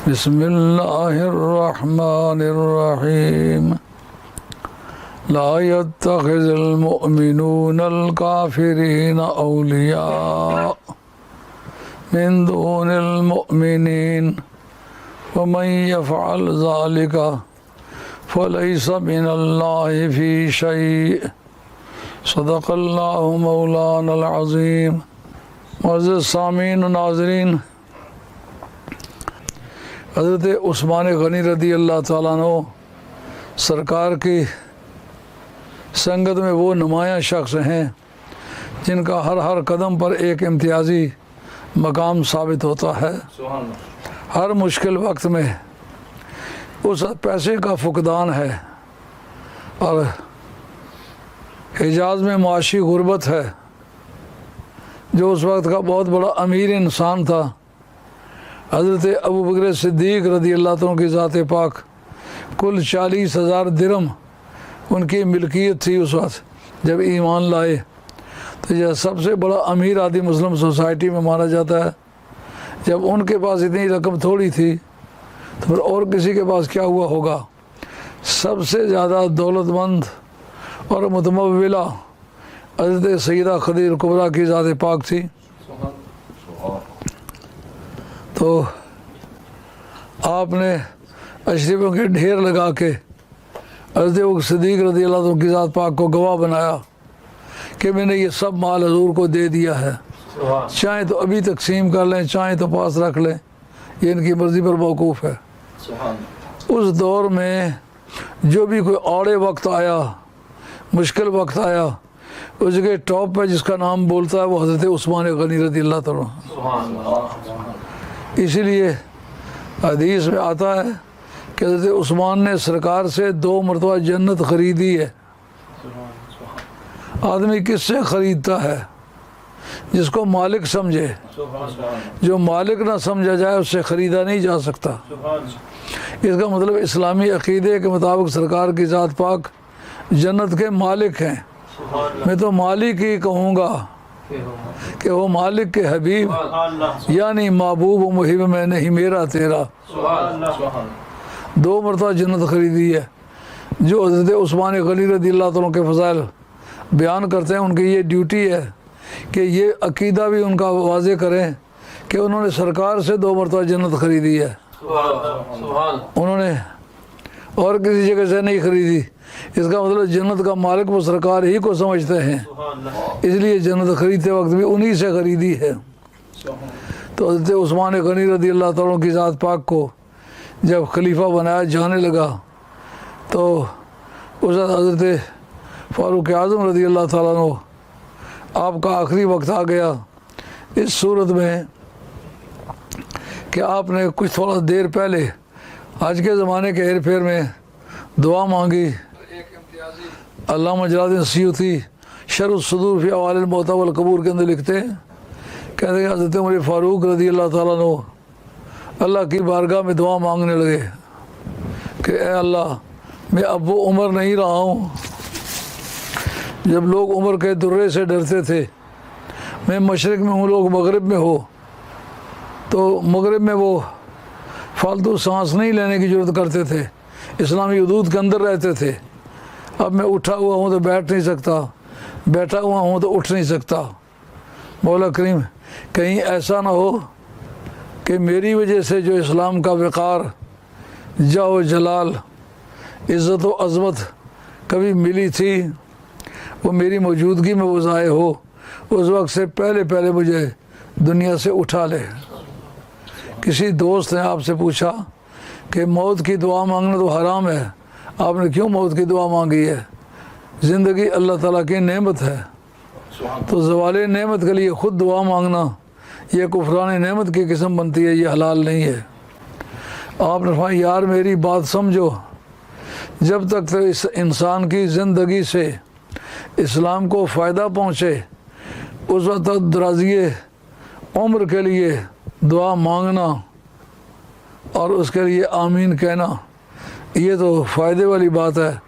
बिस्मिल्लाहिर्रहमानिर्रहीम। ला यत्तखिज़ुल मुअमिनूनल काफ़िरीन औलिया मिन दूनिल मुअमिनीन वमन यफ़अल ज़ालिका फ़लैसा मिनल्लाहि फ़ी शै'इन सदक़ल्लाहु मौलानल अज़ीम। मुअज़्ज़िज़ सामीन व नाज़रीन, हज़रत उस्मान गनी रदी अल्लाह ताला अन्हु सरकार की संगत में वो नुमायाँ शख्स हैं जिनका हर हर कदम पर एक इम्तियाज़ी मकाम साबित होता है। हर मुश्किल वक्त में उस पैसे का फुकदान है और हिजाज़ में माशी गुर्बत है। जो उस वक्त का बहुत बड़ा अमीर इंसान था, हज़रत अबू बकर सिद्दीक़ रदी अल्लाह तआला की ज़ात पाक, कुल 40,000 दिरहम उनकी मिल्कियत थी। उस वक्त जब ईमान लाए तो यह सबसे बड़ा अमीर आदमी मुस्लिम सोसाइटी में माना जाता है। जब उनके पास इतनी रकम थोड़ी थी तो फिर और किसी के पास क्या हुआ होगा। सबसे ज़्यादा दौलतमंद और मुतमव्विला हज़रत सैयदा खदीजा कुबरा की ज़ात पाक थी। तो आपने अशरफों के ढेर लगा के हज़रत सिद्दीक़ रज़ी अल्लाह अन्हु की ज़ात पाक को गवाह बनाया कि मैंने ये सब माल हजूर को दे दिया है, चाहे तो अभी तकसीम कर लें, चाहे तो पास रख लें, ये इनकी मर्ज़ी पर मौकूफ़ है। उस दौर में जो भी कोई औड़े वक्त आया, मुश्किल वक्त आया, उस जगह टॉप पे जिसका नाम बोलता है वो हज़रत उस्मान गनी रज़ी अल्लाह तआला। इसीलिए हदीस में आता है कि हज़रत उस्मान ने सरकार से 2 मरतबा जन्नत ख़रीदी है। आदमी किससे ख़रीदता है? जिसको मालिक समझे। जो मालिक ना समझा जाए उससे ख़रीदा नहीं जा सकता। इसका मतलब इस्लामी अक़ीदे के मुताबिक सरकार की ज़ात पाक जन्नत के मालिक हैं। मैं तो मालिक ही कहूँगा कि वो मालिक के हबीब यानी महबूब व मुहिब में नहीं मेरा तेरा। 2 मरतबा जन्नत ख़रीदी है। जो हज़रत उस्मान गनी रज़ी अल्लाह तआला के फ़ज़ाइल बयान करते हैं, उनकी ये ड्यूटी है कि ये अक़ीदा भी उनका वाज़े करें कि उन्होंने सरकार से 2 मरतबा जन्नत ख़रीदी है। उन्होंने और किसी जगह से नहीं ख़रीदी। इसका मतलब जन्नत का मालिक वो सरकार ही को समझते हैं, इसलिए जन्नत ख़रीदते वक्त भी उन्हीं से ख़रीदी है। तो हज़रत उस्मान गनी रज़ी अल्लाह तआला की ज़ात पाक को जब खलीफा बनाया जाने लगा तो उस हज़रत फ़ारूक आज़म रज़ी अल्लाह तआला अन्हु आपका आखिरी वक्त आ गया इस सूरत में कि आपने कुछ थोड़ा देर पहले आज के ज़माने के हेर फेर में दुआ मांगी। अल्लामा जलालुद्दीन सयूती शरह सदूर फ़ी अवालिल मौता वल कबूर के अंदर लिखते हैं, कहते हैं हज़रत उमर फ़ारूक रज़ी अल्लाह तआला अन्हु अल्लाह की बारगाह में दुआ मांगने लगे कि ए अल्लाह, मैं अब वो उमर नहीं रहा हूँ जब लोग उमर के दुर्रे से डरते थे। मैं मशरिक़ में हूँ, लोग मगरिब में हो, तो मगरिब में वो फालतू सांस नहीं लेने की ज़रूरत करते थे, इस्लामी हदूद के अंदर रहते थे। अब मैं उठा हुआ हूँ तो बैठ नहीं सकता, बैठा हुआ हूँ तो उठ नहीं सकता। मौला करीम कहीं ऐसा ना हो कि मेरी वजह से जो इस्लाम का वक़ार, जाओ जलाल, इज़्ज़त व अज़मत कभी मिली थी वो मेरी मौजूदगी में वो ज़ाय हो। उस वक्त से पहले पहले मुझे दुनिया से उठा ले। किसी दोस्त ने आपसे पूछा कि मौत की दुआ मांगना तो हराम है, आपने क्यों मौत की दुआ मांगी है? ज़िंदगी अल्लाह ताला की नेमत है, तो ज़वाले नेमत के लिए ख़ुद दुआ मांगना ये कुफरान नेमत की किस्म बनती है, ये हलाल नहीं है। आपने फरमाया यार मेरी बात समझो, जब तक तो इस इंसान की ज़िंदगी से इस्लाम को फ़ायदा पहुँचे उस वक्त तक दराज़िए उम्र के लिए दुआ मांगना और उसके लिए आमीन कहना, ये तो फ़ायदे वाली बात है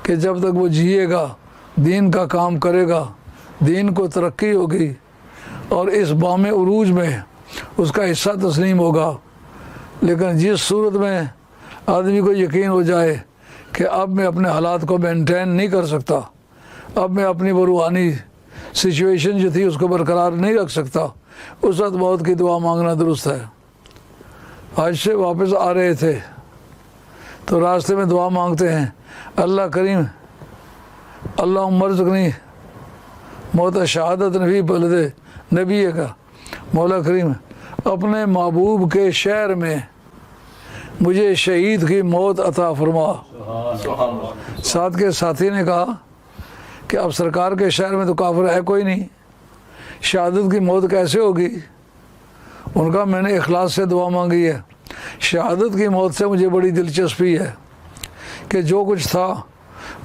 कि जब तक वो जिएगा, दीन का काम करेगा, दीन को तरक्की होगी और इस बाम उरूज में उसका हिस्सा तस्लीम होगा। लेकिन जिस सूरत में आदमी को यकीन हो जाए कि अब मैं अपने हालात को मेंटेन नहीं कर सकता, अब मैं अपनी वो रूहानी सिचुएशन जो थी उसको बरकरार नहीं रख सकता, उस वक्त मौत की दुआ मांगना दुरुस्त है। आज से वापस आ रहे थे तो रास्ते में दुआ मांगते हैं, अल्लाह करीम अल्लाह मरज़ुक़नी मौत शहादत नबी बलदे नबी का, मौला करीम अपने महबूब के शहर में मुझे शहीद की मौत अता फरमा। साथ के साथी ने कहा कि अब सरकार के शहर में तो काफिर है कोई नहीं, शहादत की मौत कैसे होगी? उनका मैंने इखलास से दुआ मांगी है। शहादत की मौत से मुझे बड़ी दिलचस्पी है कि जो कुछ था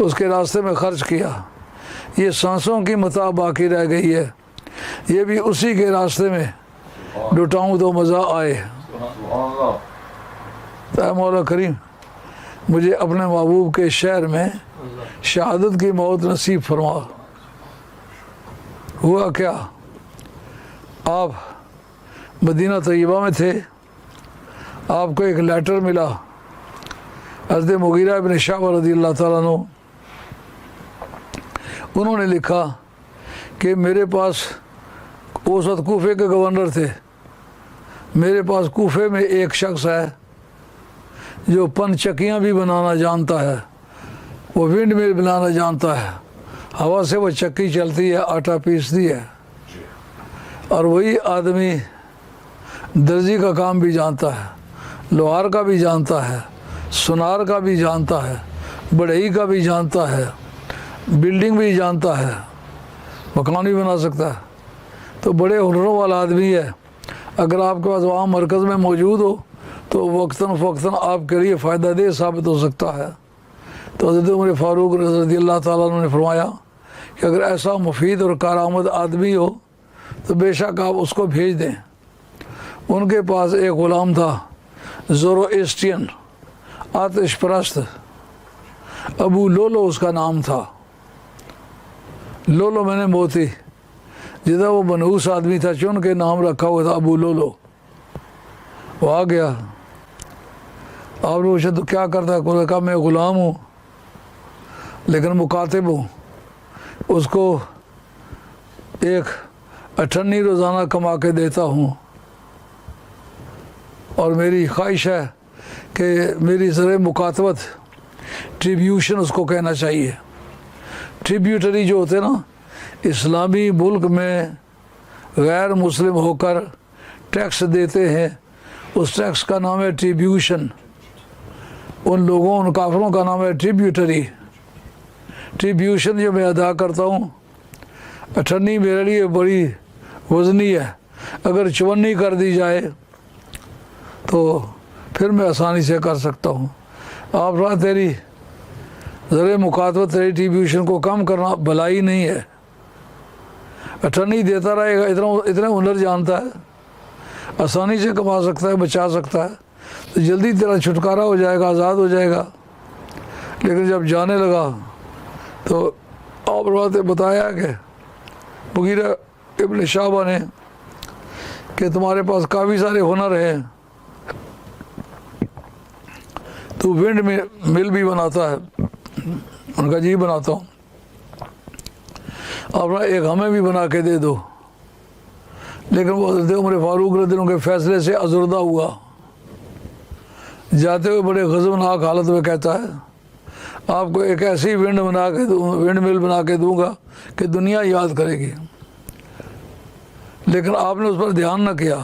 उसके रास्ते में खर्च किया, ये सांसों की मता बाकी रह गई है, ये भी उसी के रास्ते में लुटाऊँ तो मज़ा आए। तो मौला करीम मुझे अपने महबूब के शहर में शहादत की मौत नसीब फरमा। हुआ क्या, आप मदीना तैयबा में थे, आपको एक लेटर मिला हज़रत मुगीरा इब्न शाबा रज़ियल्लाहु ताला अन्हु, उन्होंने लिखा कि मेरे पास उस वक्त कूफे के गवर्नर थे, मेरे पास कूफे में एक शख्स है जो पनचक्कियाँ भी बनाना जानता है, वो विंड मिल बनाना जानता है, हवा से वो चक्की चलती है, आटा पीसती है, और वही आदमी दर्जी का काम भी जानता है, लोहार का भी जानता है, सुनार का भी जानता है, बढ़ई का भी जानता है, बिल्डिंग भी जानता है, मकान भी बना सकता है। तो बड़े हुनरों वाला आदमी है। अगर आपके पास वहाँ मरकज़ में मौजूद हो तो वक्तन फ़क्तन आपके लिए फ़ायदा दे साबित हो सकता है। तो हज़रत उमर फ़ारूक रज़ियल्लाहु ताला अन्हु ने फरमाया कि अगर ऐसा मुफीद और कारआमद आदमी हो तो बेशक आप उसको भेज दें। उनके पास एक ग़ुलाम था ज़ोरोएस्ट्रियन, आतिश परस्त, अबू लोलो उसका नाम था। लोलो मैंने मोती, जिधर वो मनहूस आदमी था चुन के नाम रखा हुआ था अबू लोलो। वो आ गया, आपने पूछा तो क्या करता है? कोई कहा मैं ग़ुलाम हूँ लेकिन मुकातिब हूँ, उसको एक अठन्नी रोज़ाना कमा के देता हूँ, और मेरी ख्वाहिश है कि मेरी ज़र मुकातबत ट्रिब्यूशन उसको कहना चाहिए। ट्रिब्यूटरी जो होते ना, इस्लामी मुल्क में गैर मुस्लिम होकर टैक्स देते हैं, उस टैक्स का नाम है ट्रिब्यूशन। उन लोगों, उन काफिरों का नाम है ट्रिब्यूटरी। ट्रिब्यूशन जो मैं अदा करता हूँ, अठन्नी मेरे लिए बड़ी वज़नी है, अगर 54 कर दी जाए तो फिर मैं आसानी से कर सकता हूँ। आप रहा तेरी ज़र मुकातबत, तेरी ट्रिब्यूशन को कम करना भलाई नहीं है। अठन्नी देता रहेगा, इतना हुनर जानता है, आसानी से कमा सकता है, बचा सकता है, तो जल्दी तेरा छुटकारा हो जाएगा, आज़ाद हो जाएगा। लेकिन जब जाने लगा तो आप बात बताया कि मुगीरा इब्न शाबा ने कि तुम्हारे पास काफ़ी सारे हुनर हैं, तू विंड मिल भी बनाता है। उनका जी बनाता हूँ, अपना एक हमें भी बना के दे दो। लेकिन वो हज़रत उमर फ़ारूक रज़ियल्लाहु के फ़ैसले से अज़ुर्दा हुआ। जाते हुए बड़े ग़ज़बनाक हालत में कहता है, आपको एक ऐसी विंड मिल बना के दूँगा कि दुनिया याद करेगी। लेकिन आपने उस पर ध्यान न किया।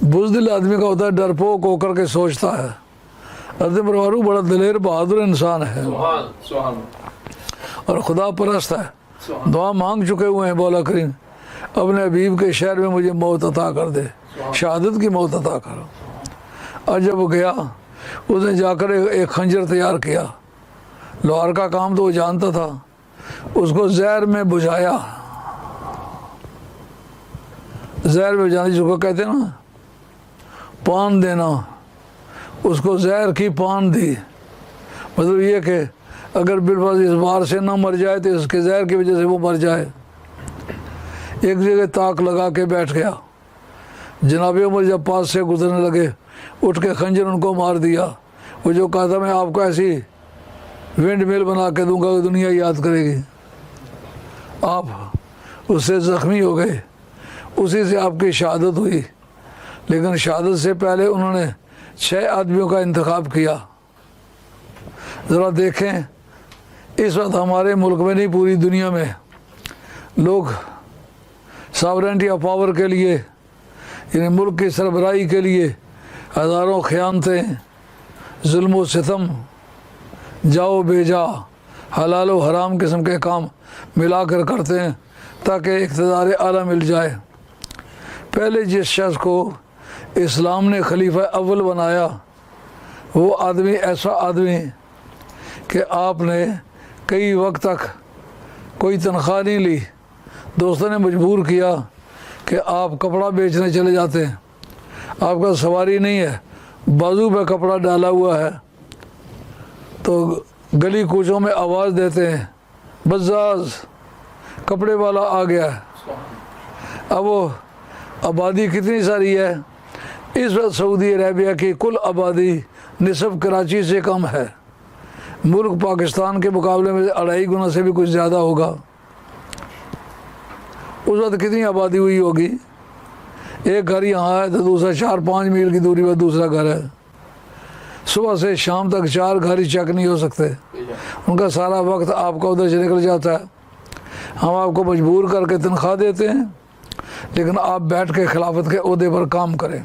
बुज़दिल आदमी का होता है, डरपोक होकर के सोचता है। हज़रत उमर फ़ारूक बड़ा दलेर बहादुर इंसान है और खुदा परस्त है। दुआ मांग चुके हुए हैं, मौला करीम अपने हबीब के शहर में मुझे मौत अता कर दे, शहादत की मौत अता करो। और जब वो गया, उसने जाकर एक खंजर तैयार किया, लोहार का काम तो वो जानता था, उसको जहर में बुझाया। जहर में बुझाने जिसको कहते हैं ना पान देना, उसको जहर की पान दी। मतलब ये कि अगर बिलफर्ज इस बार से ना मर जाए तो इसके जहर की वजह से वो मर जाए। एक जगह ताक लगा के बैठ गया। जनाब उमर जब पास से गुजरने लगे, उठ के खंजर उनको मार दिया। वो जो कहा था मैं आपको ऐसी विंड मिल बना के दूंगा कि दुनिया याद करेगी, आप उससे ज़ख्मी हो गए, उसी से आपकी शहादत हुई। लेकिन शहादत से पहले उन्होंने 6 आदमियों का इंतखाब किया। ज़रा देखें, इस वक्त हमारे मुल्क में नहीं पूरी दुनिया में लोग सॉवरेनिटी ऑफ पावर के लिए, यानी मुल्क की सरबराही के लिए हज़ारों ख़यानतें, जुल्म व सितम, जाओ बेजा, हलाल व हराम किस्म के काम मिलाकर करते हैं ताकि इक़्तिदार आला मिल जाए। पहले जिस शख्स को इस्लाम ने खलीफा अव्वल बनाया वो आदमी ऐसा आदमी कि आपने कई वक्त तक कोई तनख्वाह नहीं ली, दोस्तों ने मजबूर किया कि आप कपड़ा बेचने चले जाते हैं, आपका सवारी नहीं है, बाजू पे कपड़ा डाला हुआ है, तो गली कूचों में आवाज़ देते हैं बज़ाज़ कपड़े वाला आ गया है। अब वो आबादी कितनी सारी है, इस वक्त सऊदी अरेबिया की कुल आबादी निसब कराची से कम है, मुल्क पाकिस्तान के मुकाबले में 2.5 गुना से भी कुछ ज़्यादा होगा। उस वक्त कितनी आबादी हुई होगी, एक घर यहाँ है तो दूसरा 4-5 मील की दूरी पर दूसरा घर है, सुबह से शाम तक 4 घर ही चेक नहीं हो सकते, उनका सारा वक्त आपका उधर से निकल जाता है। हम आपको मजबूर करके तनख्वाह देते हैं लेकिन आप बैठ के खिलाफत के ओहदे पर काम करें।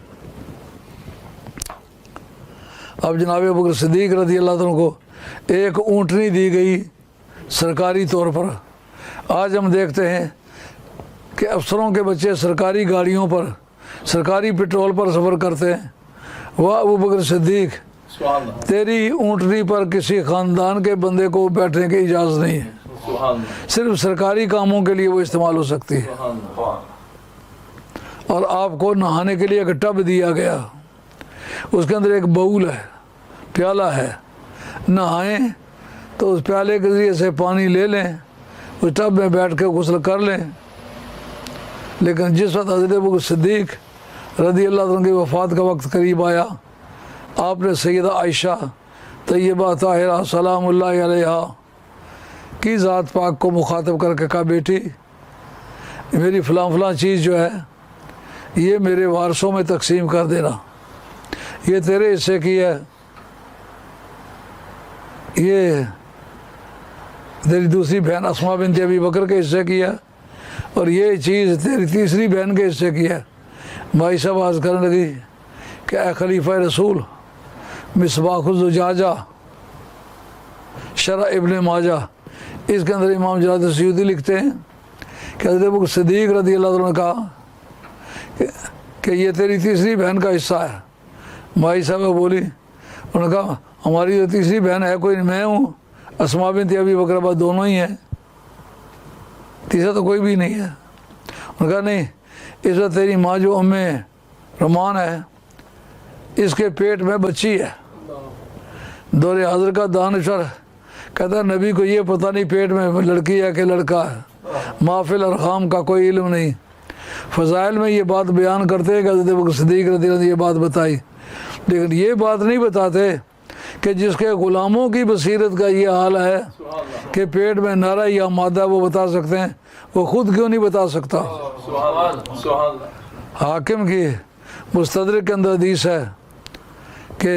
अब जनाब अबू बकर सिद्दीक़ रज़ी अल्लाह अन्हु को एक ऊँटनी दी गई सरकारी तौर पर। आज हम देखते हैं कि अफसरों के बच्चे सरकारी गाड़ियों पर, सरकारी पेट्रोल पर सफ़र करते हैं। वाह अबू बकर सिद्दीक़, तेरी ऊँटनी पर किसी ख़ानदान के बंदे को बैठने की इजाज़त नहीं है, सिर्फ सरकारी कामों के लिए वो इस्तेमाल हो सकती है। और आपको नहाने के लिए एक टब दिया गया, उसके अंदर एक बाउल है, प्याला है, नहाएं तो उस प्याले के ज़रिए से पानी ले लें, उस टब में बैठ के गुस्ल कर लें। लेकिन जिस वक्त हज़रत अबू बकर सिद्दीक़ रज़ी अल्लाह अन्हु की वफ़ात का वक्त करीब आया, आपने सैयदा आयशा तय्यबा ताहिरा सलामुल्लाहि अलैहा की ज़ात पाक को मुखातब करके कहा, बेटी मेरी फ़लाँ चीज़ जो है ये मेरे वारसों में तकसीम कर देना, ये तेरे हिस्से की है, ये तेरी दूसरी बहन अस्मा बिन्त अबी बकर के हिस्से की है, और ये चीज़ तेरी तीसरी बहन के हिस्से की है। भाई साहब आज करने लगी कि ए खलीफा रसूल, मिसबाहुज़्ज़ुजाजा शरह इब्न माजा, इसके अंदर इमाम जलालुद्दीन सयूती लिखते हैं कि हज़रत अबू बकर सिद्दीक़ रज़ी अल्लाह अन्हु ने कहा कि ये तेरी तीसरी बहन का हिस्सा है। भाई साहब बोली, उन्होंने कहा हमारी जो तीसरी बहन है कोई मैं हूँ, अस्मा बिन्त अबी बकर बस दोनों ही हैं, तीसरा तो कोई भी नहीं है। उन्होंने कहा नहीं, इस वक्त तेरी माँ जो उम्मे रमान है इसके पेट में बच्ची है। दौरे हाज़िर का दानिशवर कहता है नबी को ये पता नहीं पेट में लड़की है कि लड़का है, माफिल अरखाम का कोई इल्म नहीं। फ़ज़ाइल में ये बात बयान करते हैं कि हज़रत अबू बकर सिद्दीक़ रज़ी अल्लाह अन्हु ने ये बात बताई, लेकिन ये बात नहीं बताते कि जिसके ग़ुलामों की बसीरत का ये हाल है कि पेट में नारा या मादा वो बता सकते हैं, वो ख़ुद क्यों नहीं बता सकता। हाकिम की मुस्तदरक के अंदर हदीस है कि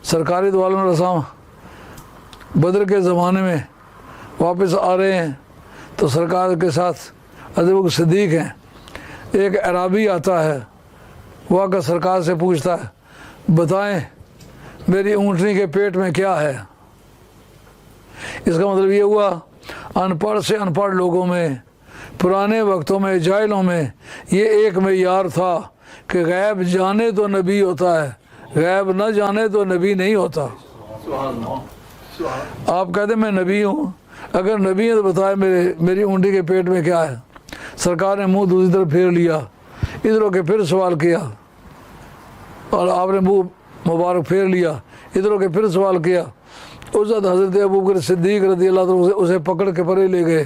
सरकारी दवालों रसाम बदर के ज़माने में वापस आ रहे हैं तो सरकार के साथ हज़रत अबू बकर सिद्दीक़ हैं। एक अराबी आता है, वह आकर सरकार से पूछता है बताएं मेरी ऊँटनी के पेट में क्या है। इसका मतलब ये हुआ अनपढ़ से अनपढ़ लोगों में, पुराने वक्तों में, जाहिलों में ये एक मेयार था कि गैब जाने तो नबी होता है, गैब न जाने तो नबी नहीं होता। आप कहते मैं नबी हूँ, अगर नबी है तो बताए मेरी ऊँटनी के पेट में क्या है। सरकार ने मुंह दूसरी तरफ फेर लिया, इधर होके फिर सवाल किया और आपने मुंह मुबारक फेर लिया, इधर होके फिर सवाल किया। उस वक्त हज़रत अबू बकर सिद्दीक़ रज़ी अल्लाह अन्हु उसे पकड़ के परे ले गए।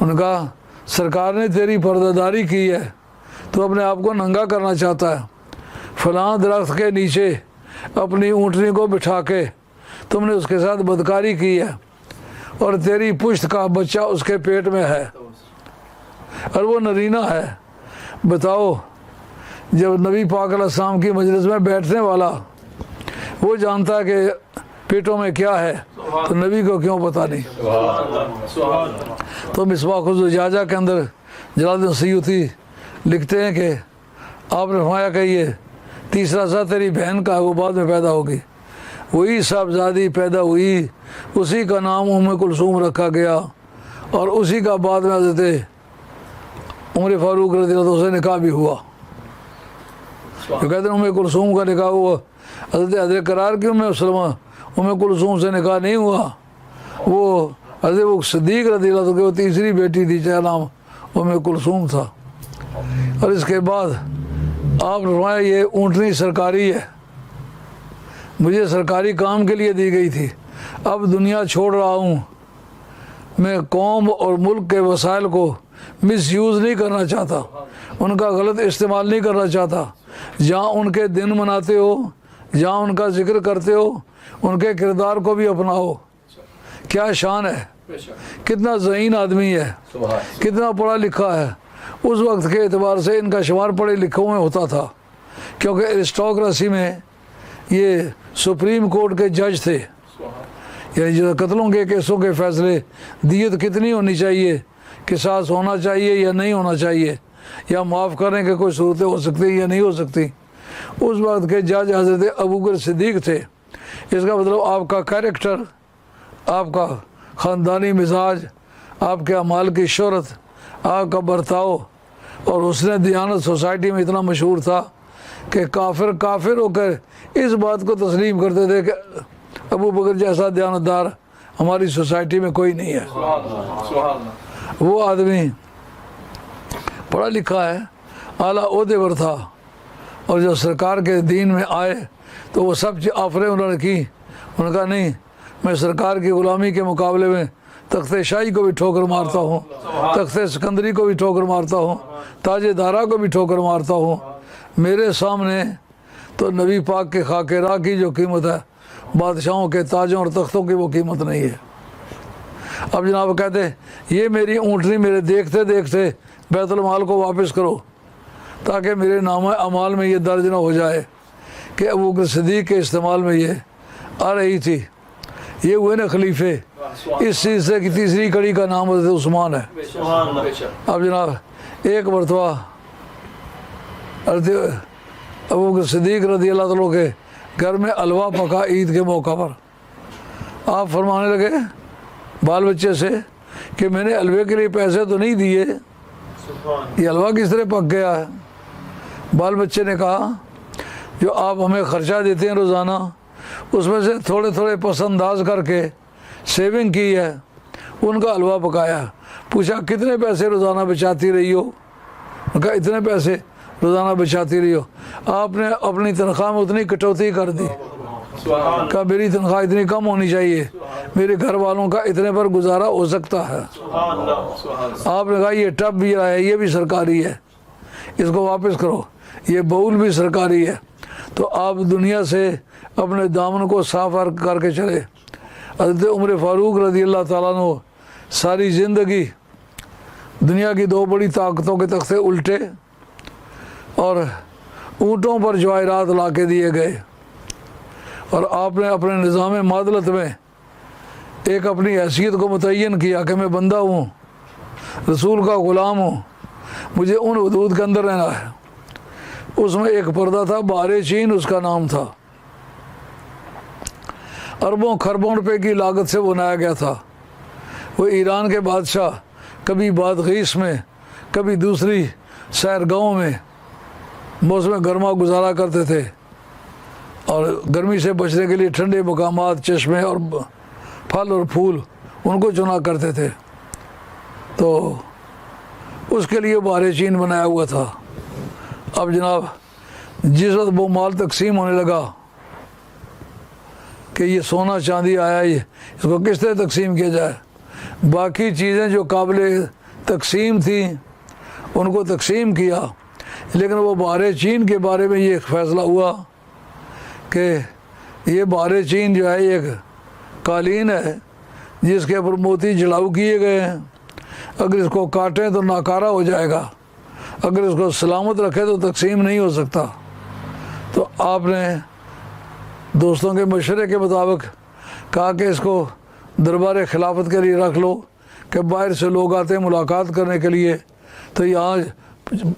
उन्होंने कहा सरकार ने तेरी पर्दादारी की है, तो अपने आप को नंगा करना चाहता है, फलां दरख्त के नीचे अपनी ऊँटनी को बिठा के तुमने उसके साथ बदकारी की है और तेरी पुश्त का बच्चा उसके पेट में है और वो नरीना है। बताओ, जब नबी पाक अलैहिस्सलाम की मजलिस में बैठने वाला वो जानता है कि पेटों में क्या है, तो नबी को क्यों पता नहीं। तो मिसबाह-उज़-ज़ुजाजा के अंदर जलालुद्दीन सयूती लिखते हैं कि आपने फरमाया कि ये तीसरा सा तेरी बहन का है, वो बाद में पैदा होगी। वही साहबजादी पैदा हुई, उसी का नाम उम्मे कुलसूम रखा गया और उसी का बाद में हज़रत उमर फारूक रज़ियल्लाहु अन्हु से निकाह भी हुआ। जो कहते हैं उम्मे कुलसूम का निकाह हुआ, हज़रत करार की उम्मे कुलसूम से निकाह नहीं हुआ, वो हज़रत वो सिद्दीक़ रज़ियल्लाहु अन्हु की वो तीसरी बेटी थी, जिसका नाम उम्मे कुलसूम था। और इसके बाद आपने फरमाया ये ऊँटनी सरकारी है, मुझे सरकारी काम के लिए दी गई थी, अब दुनिया छोड़ रहा हूँ, मैं कौम और मुल्क के वसाइल को मिसयूज़ नहीं करना चाहता, उनका गलत इस्तेमाल नहीं करना चाहता। जहाँ उनके दिन मनाते हो, जहाँ उनका जिक्र करते हो, उनके किरदार को भी अपनाओ। क्या शान है, कितना ज़हीन आदमी है, कितना पढ़ा लिखा है। उस वक्त के एतबार से इनका शुमार पढ़े लिखों में होता था, क्योंकि एरिस्टोक्रेसी में ये सुप्रीम कोर्ट के जज थे, यानी जो कत्लों के केसों के फैसले, दियत कितनी होनी चाहिए, किसास होना चाहिए या नहीं होना चाहिए, या माफ़ करने के कोई सूरतें हो सकती या नहीं हो सकती, उस वक्त के जज हज़रत अबू बकर सिद्दीक़ थे। इसका मतलब आपका कैरेक्टर, आपका ख़ानदानी मिजाज, आपके अमाल की शोहरत, आपका बर्ताव और उसने दियानत सोसाइटी में इतना मशहूर था कि काफिर होकर इस बात को तस्लीम करते थे कि अबू बकर जैसा दयानतदार हमारी सोसाइटी में कोई नहीं है। वो आदमी पढ़ा लिखा है, आला ओहदे पर था, और जब सरकार के दीन में आए तो वो सब ऑफरें उन्होंने की। उन्होंने कहा नहीं, मैं सरकार की ग़ुलामी के मुकाबले में तख्ते शाही को भी ठोकर मारता हूँ, तख्ते सिकंदरी को भी ठोकर मारता हूँ, ताजे दारा को भी ठोकर मारता हूँ। मेरे सामने तो नबी पाक के खाके राह की जो कीमत है, बादशाहों के ताजों और तख्तों की वो कीमत नहीं है। अब जनाब कहते ये मेरी ऊँटनी मेरे देखते देखते बैतुल माल को वापस करो, ताकि मेरे नाम अमाल में ये दर्ज न हो जाए कि अबू बकर सिद्दीक़ के इस्तेमाल में ये आ रही थी। ये हुए ना खलीफे, इस सिलसिले की तीसरी कड़ी का नाम हज़रत उस्मान है। अब जनाब एक मरतबा अबू बकर सिद्दीक़ रज़ियल्लाहु अन्हु के घर में हलवा पका ईद के मौका पर। आप फरमाने लगे बाल बच्चे से कि मैंने हलवे के लिए पैसे तो नहीं दिए, ये हलवा किस तरह पक गया है। बाल बच्चे ने कहा जो आप हमें ख़र्चा देते हैं रोज़ाना, उसमें से थोड़े थोड़े पसंदाज करके सेविंग की है, उनका हलवा पकाया। पूछा कितने पैसे रोज़ाना बचाती रही हो, उनका इतने पैसे रोज़ाना बचाती रही हो। आपने अपनी तनख्वाह में उतनी कटौती कर दी, कहा मेरी तनख्वाह इतनी कम होनी चाहिए, मेरे घर वालों का इतने पर गुजारा हो सकता है। आपने कहा ये टब भी है, ये भी सरकारी है, इसको वापस करो, ये बाउल भी सरकारी है। तो आप दुनिया से अपने दामन को साफ करके चले। हज़रत उमर फारूक रज़ियल्लाहु ताला अन्हु सारी ज़िंदगी दुनिया की दो बड़ी ताकतों के तख्ते उल्टे और ऊँटों पर जवाहरात ला के दिए गए, और आपने अपने निज़ाम मादलत में एक अपनी हैसियत को मुतय्यन किया कि मैं बंदा हूँ, रसूल का ग़ुलाम हूँ, मुझे उन हदूद के अंदर रहना है। उसमें एक पर्दा था, बारे चीन उसका नाम था, अरबों खरबों रुपए की लागत से बनाया गया था। वो ईरान के बादशाह कभी बादगीस में, कभी दूसरी सैरगाहों में मौसम गर्मा गुजारा करते थे, और गर्मी से बचने के लिए ठंडे मकामात, चश्मे और फल और फूल उनको चुना करते थे। तो उसके लिए बारे चीन बनाया हुआ था। अब जनाब जिस वक्त वो माल तकसीम होने लगा कि ये सोना चांदी आया, ये इसको किस तरह तकसीम किया जाए, बाकी चीज़ें जो काबिल तकसीम थी उनको तकसीम किया, लेकिन वो बाहर चीन के बारे में ये फैसला हुआ कि ये बाहर चीन जो है एक कालीन है जिसके ऊपर मोती जड़ाऊ किए गए हैं, अगर इसको काटें तो नाकारा हो जाएगा, अगर इसको सलामत रखें तो तकसीम नहीं हो सकता। तो आपने दोस्तों के मशवरे के मुताबिक कहा कि इसको दरबार खिलाफत के लिए रख लो कि बाहर से लोग आते हैं मुलाकात करने के लिए, तो यहाँ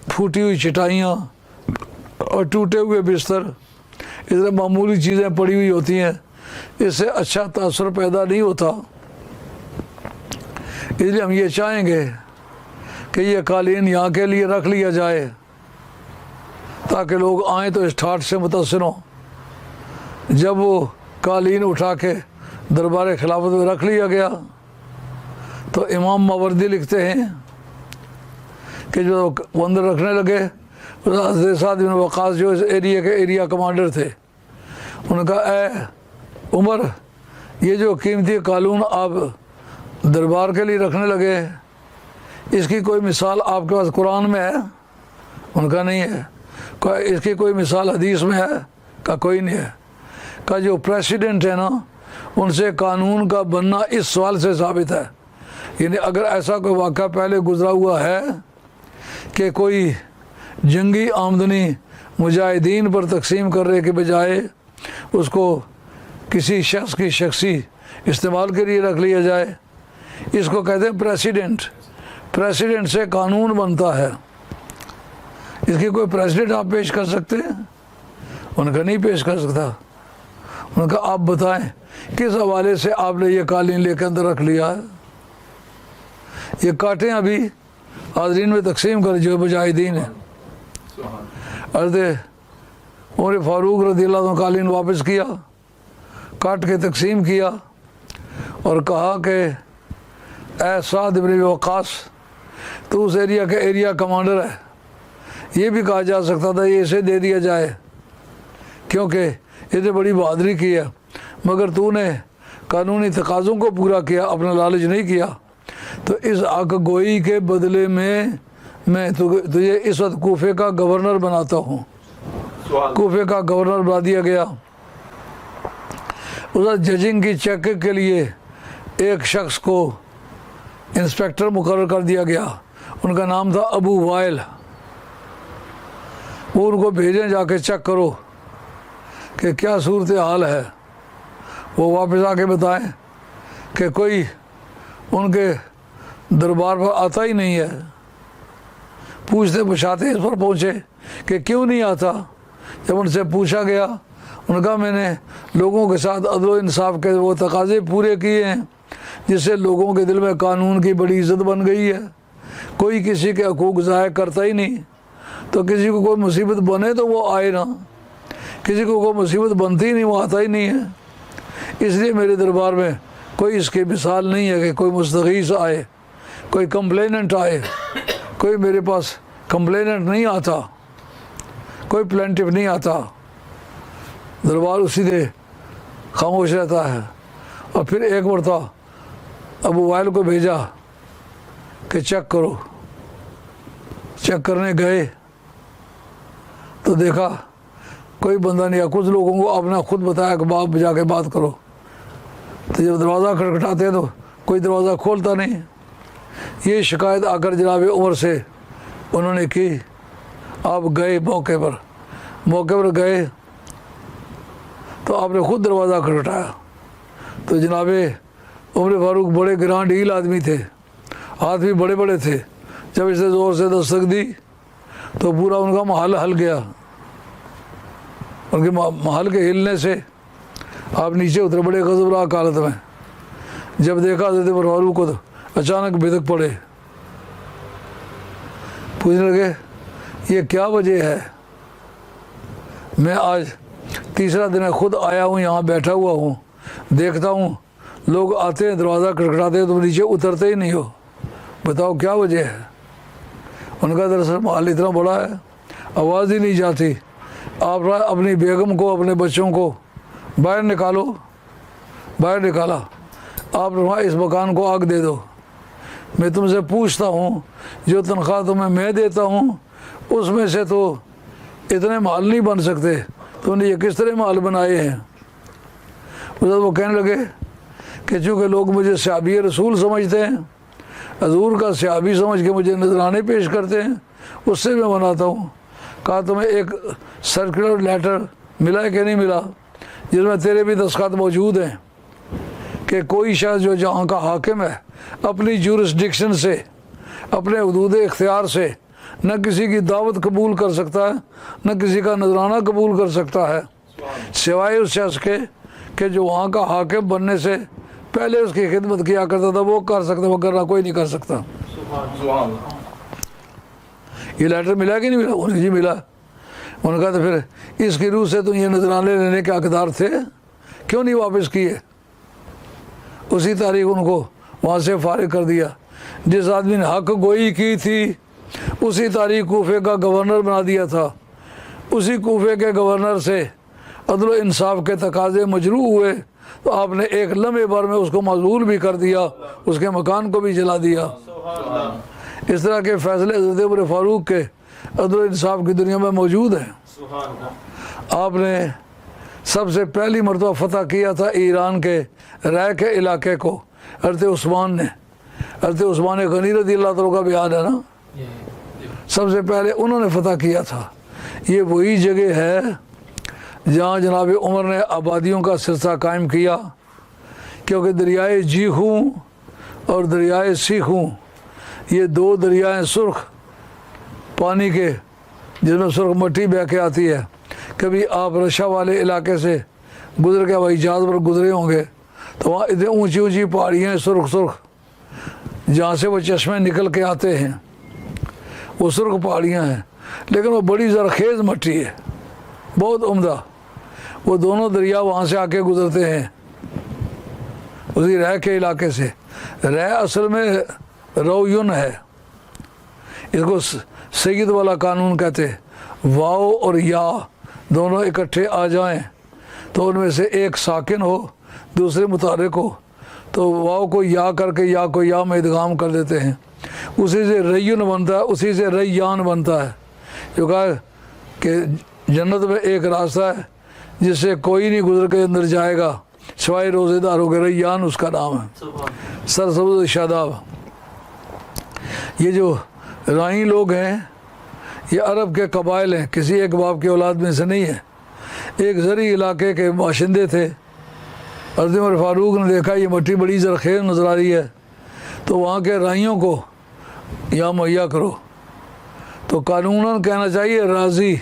फूटी हुई चटाइयाँ और टूटे हुए बिस्तर, इसमें मामूली चीज़ें पड़ी हुई होती हैं, इससे अच्छा तासुर पैदा नहीं होता। इसलिए हम ये चाहेंगे कि ये कालीन यहाँ के लिए रख लिया जाए ताकि लोग आएँ तो इस ठाठ से मुतासिर हों। जब वो कालीन उठा के दरबार खिलाफत में रख लिया गया तो इमाम मावर्दी लिखते हैं कि जो वो अंदर रखने लगे, हज़रत साद बिन वक़ास जो इस एरिया के एरिया कमांडर थे, उनका ए उमर, ये जो कीमती कानून आप दरबार के लिए रखने लगे, इसकी कोई मिसाल आपके पास कुरान में है? उनका नहीं है। कहा इसकी कोई मिसाल हदीस में है? का कोई नहीं है। का जो प्रेसिडेंट है ना, उनसे कानून का बनना इस सवाल से साबित है, यानी अगर ऐसा कोई वाक़ा पहले गुजरा हुआ है कि कोई जंगी आमदनी मुजाहिदीन पर तकसीम करने के बजाय उसको किसी शख्स की शख्सी इस्तेमाल के लिए रख लिया जाए, इसको कहते हैं प्रेसिडेंट। प्रेसिडेंट से कानून बनता है। इसकी कोई प्रेसिडेंट आप पेश कर सकते हैं? उनका नहीं पेश कर सकता। उनका आप बताएं किस हवाले से आपने ये कालीन लेकर अंदर रख लिया है? ये काटें अभी हाजरीन में तकसीम कर जो मुजाहिदीन है। अर्दे उमर फारूक रज़ियल्लाहु अन्हु कालीन वापस किया, काट के तकसीम किया और कहा कि ऐ साद बिन वक़ास, तो उस एरिया के एरिया कमांडर है, ये भी कहा जा सकता था ये इसे दे दिया जाए क्योंकि इसने बड़ी बहादुरी की है, मगर तूने कानूनी तकाज़ों को पूरा किया, अपना लालच नहीं किया, तो इस हक गोई के बदले में मैं तुझे इस वक्त कूफे का गवर्नर बनाता हूँ। कूफे का गवर्नर बना दिया गया। उधर जजिंग की चेक के लिए एक शख्स को इंस्पेक्टर मुकर्रर कर दिया गया, उनका नाम था अबू वाइल। वो उनको भेजें जाके चेक करो कि क्या सूरत हाल है। वो वापस आके बताएं कि कोई उनके दरबार पर आता ही नहीं है। पूछते पुछाते इस पर पहुँचे कि क्यों नहीं आता। जब उनसे पूछा गया, उनका मैंने लोगों के साथ अदल इंसाफ के वो तकाज़े पूरे किए हैं जिससे लोगों के दिल में कानून की बड़ी इज़्ज़त बन गई है। कोई किसी के हकूक़ ज़ाहिर करता ही नहीं, तो किसी को कोई मुसीबत बने तो वो आए ना, किसी को कोई मुसीबत बनती ही नहीं, वो आता ही नहीं है। इसलिए मेरे दरबार में कोई इसकी मिसाल नहीं है कि कोई मुस्तगीस आए, कोई कंप्लेनेंट आए। कोई मेरे पास कंप्लेनेंट नहीं आता, कोई प्लेंटिफ नहीं आता। दरबार उसी से खामोश रहता है। और फिर एक मरता अबू वाइल को भेजा कि चेक करो। चेक करने गए तो देखा कोई बंदा नहीं है। कुछ लोगों को अपना खुद बताया कि बाप जाके बात करो। तो जब दरवाज़ा खटखटाते हैं तो कोई दरवाज़ा खोलता नहीं। ये शिकायत आकर जनाब उमर से उन्होंने की। आप गए मौके पर गए तो आपने खुद दरवाज़ा खटखटाया। तो जनाब उमर फारूक बड़े ग्रां डील आदमी थे, हाथ भी बड़े बड़े थे। जब इसने ज़ोर से दस्तक दी तो पूरा उनका महल हल गया। उनके महल के हिलने से आप नीचे उतरे बड़े गज़बनाक हालत में। जब देखा हज़रत उमर फारूक को तो अचानक बिदक पड़े। पूछने लगे ये क्या वजह है? मैं आज तीसरा दिन है, खुद आया हूँ, यहाँ बैठा हुआ हूँ, देखता हूँ लोग आते हैं दरवाज़ा खटखटाते हैं, तुम नीचे उतरते ही नहीं हो, बताओ क्या वजह है? उनका दरअसल महल इतना बड़ा है, आवाज़ ही नहीं जाती। आप अपनी बेगम को, अपने बच्चों को बाहर निकालो। बाहर निकाला। आप वहाँ इस मकान को आग दे दो। मैं तुमसे पूछता हूँ, जो तनख्वाह तुम्हें मैं देता हूँ उसमें से तो इतने महल नहीं बन सकते, तो ये किस तरह महल बनाए हैं। उधर वो कहने लगे कि चूँकि लोग मुझे सहाबी रसूल समझते हैं, हजूर का सहाबी समझ के मुझे नजराने पेश करते हैं, उससे मैं बनाता हूँ। कहा तुम्हें एक सर्कुलर लेटर मिला है कि नहीं मिला, जिसमें तेरे भी दस्तखत मौजूद हैं कि कोई शख्स जो जहाँ का हाकिम है अपनी जुरिस्डिक्शन से, अपने हदूद इख्तियार से न किसी की दावत कबूल कर सकता है, न किसी का नजराना कबूल कर सकता है, सिवाय उस शख्स के कि जो वहाँ का हाकिम बनने से पहले उसकी खिदमत किया करता था, वो कर सकता, वरना कोई नहीं कर सकता। ये लेटर मिला कि नहीं मिला? उन्हें जी मिला। उन्होंने कहा तो फिर इसकी रूह से तुम ये नजराने लेने के हकदार थे, क्यों नहीं वापस किए? उसी तारीख उनको वहाँ से फारिग कर दिया। जिस आदमी ने हक गोई की थी उसी तारीख कूफे का गवर्नर बना दिया था। उसी कूफे के गवर्नर से अदल इंसाफ के तकाजे मजरू हुए तो आपने एक लम्हे भर में उसको मजबूर भी कर दिया, उसके मकान को भी जला दिया। इस तरह के फैसले हज़रत उमर फारूक के अदल इंसाफ की दुनिया में मौजूद हैं। आपने सबसे पहली मरतबा फतह किया था ईरान के रह के इलाके को हज़रत उस्मान ने। हज़रत उस्मान गनी रज़ियल्लाहु अन्हु का बयान है ना, सबसे पहले उन्होंने फतह किया था। ये वही जगह है जहाँ जनाब उमर ने आबादियों का सिलसिला कायम किया, क्योंकि दरियाए जीखूँ और दरियाए सीखूँ ये दो दरियाएँ सुर्ख पानी के, जिसमें सुर्ख मट्टी बह के आती है। कभी आप रशा वाले इलाके से गुजर के हवाई जहाज़ पर गुजरे होंगे तो वहाँ इतनी ऊंची ऊंची पहाड़ियाँ हैं सुर्ख सुर्ख, जहाँ से वो चश्मे निकल के आते हैं, वो सुर्ख पहाड़ियाँ हैं, लेकिन वो बड़ी ज़रखेज़ मट्टी है, बहुत उम्दा। वो दोनों दरिया वहाँ से आके गुजरते हैं उसी रह के इलाके से। रह असल में रौयुन है, इसको सैयद वाला कानून कहते हैं। वाव और या दोनों इकट्ठे आ जाएं तो उनमें से एक साकिन हो दूसरे मुतारिक हो तो वाव को या करके या को या में इदगाम कर देते हैं, उसी से रैयुन बनता है, उसी से रैयान बनता है। जो कहा कि जन्नत में एक रास्ता है जिससे कोई नहीं गुजर के अंदर जाएगा सिवाय रोज़ेदारों के, रैयान उसका नाम है, सरसब्ज़ शादाब। ये जो राई लोग हैं ये अरब के कबाइल हैं, किसी एक बाप की औलाद में से नहीं है। एक ज़री इलाके के बाशिंदे थे। हज़रत उमर फारूक ने देखा ये मट्टी बड़ी ज़रख़ेज़ नज़र आ रही है, तो वहाँ के राइयों को यहाँ मुहैया करो। तो कानूनन कहना चाहिए राज़ी,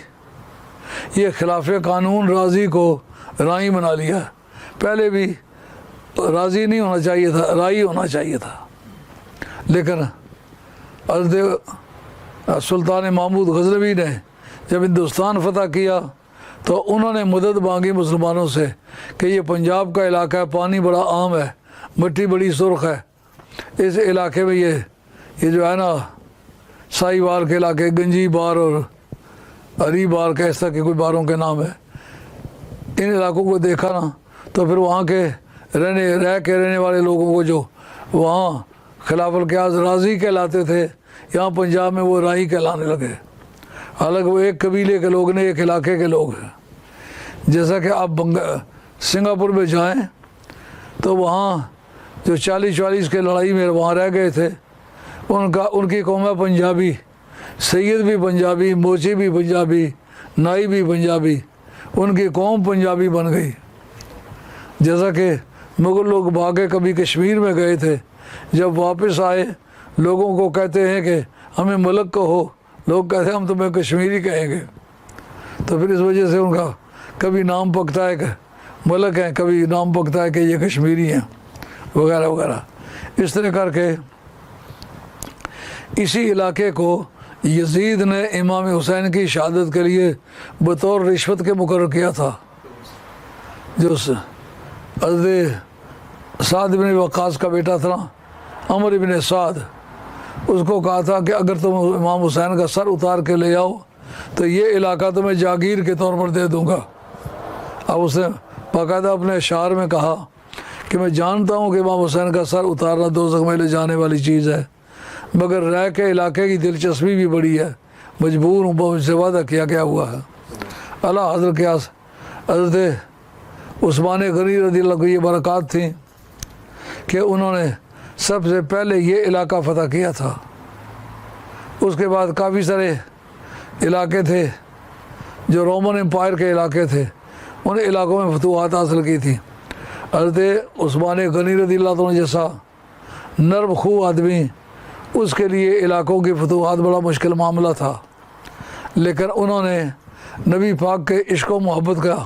ये खिलाफ कानून राज़ी को राई बना लिया। पहले भी राज़ी नहीं होना चाहिए था, राई होना चाहिए था। लेकिन हज़रत सुल्तान महमूद गज़नवी ने जब हिंदुस्तान फ़तह किया तो उन्होंने मदद मांगी मुसलमानों से कि ये पंजाब का इलाका है, पानी बड़ा आम है, मिट्टी बड़ी सुर्ख है, इस इलाके में ये जो है ना साहिवाल के इलाके, गंजी बार और हरी बार का इस तरह के कोई बारों के नाम है, इन इलाकों को देखा ना तो फिर वहाँ के रहने वाले लोगों को जो वहाँ खिलाफुल क़ियास राज़ी कहलाते थे, यहाँ पंजाब में वो राई कहलाने लगे। हालांकि वो एक कबीले के लोग नहीं, एक इलाके के लोग हैं। जैसा कि आप सिंगापुर में जाएं तो वहाँ जो 40-40 के लड़ाई में वहाँ रह गए थे उनकी कौम है पंजाबी, सैयद भी पंजाबी, मोची भी पंजाबी, नाई भी पंजाबी, उनकी कौम पंजाबी बन गई। जैसा कि मुग़ल लोग भागे कभी कश्मीर में गए थे, जब वापस आए लोगों को कहते हैं कि हमें मलक कहो, लोग कहते हैं हम तुम्हें कश्मीरी कहेंगे। तो फिर इस वजह से उनका कभी नाम पकता है कि मलक हैं, कभी नाम पकता है कि ये कश्मीरी हैं वगैरह वगैरह। इस तरह करके इसी इलाके को यजीद ने इमाम हुसैन की शहादत के लिए बतौर रिश्वत के मुकर्रर किया था। जो हज़रत साद इब्न वक़ास का बेटा था अमर इब्न साद, उसको कहा था कि अगर तुम इमाम हुसैन का सर उतार के ले आओ तो ये इलाका तुम्हें जागीर के तौर पर दे दूँगा। अब उसने बाकायदा अपने अशार में कहा कि मैं जानता हूँ कि इमाम हुसैन का सर उतारना दोज़ख में ले जाने वाली चीज़ है, मगर रह के इलाके की दिलचस्पी भी बड़ी है, मजबूर हूँ, मुझसे वादा किया क्या हुआ है। अला हज़रत के आस हज़रत उस्मान गनी रज़ी अल्लाह को ये बरक़ात थी कि उन्होंने सबसे पहले ये इलाका फ़तह किया था। उसके बाद काफ़ी सारे इलाके थे जो रोमन एम्पायर के इलाके थे, उन इलाकों में फतूहात हासिल की थी। हज़रत उस्मान गनी रज़ी अल्लाह तआला जैसा नर्म खू आदमी, उसके लिए इलाकों की फतूहात बड़ा मुश्किल मामला था, लेकिन उन्होंने नबी पाक के इश्क व मोहब्बत का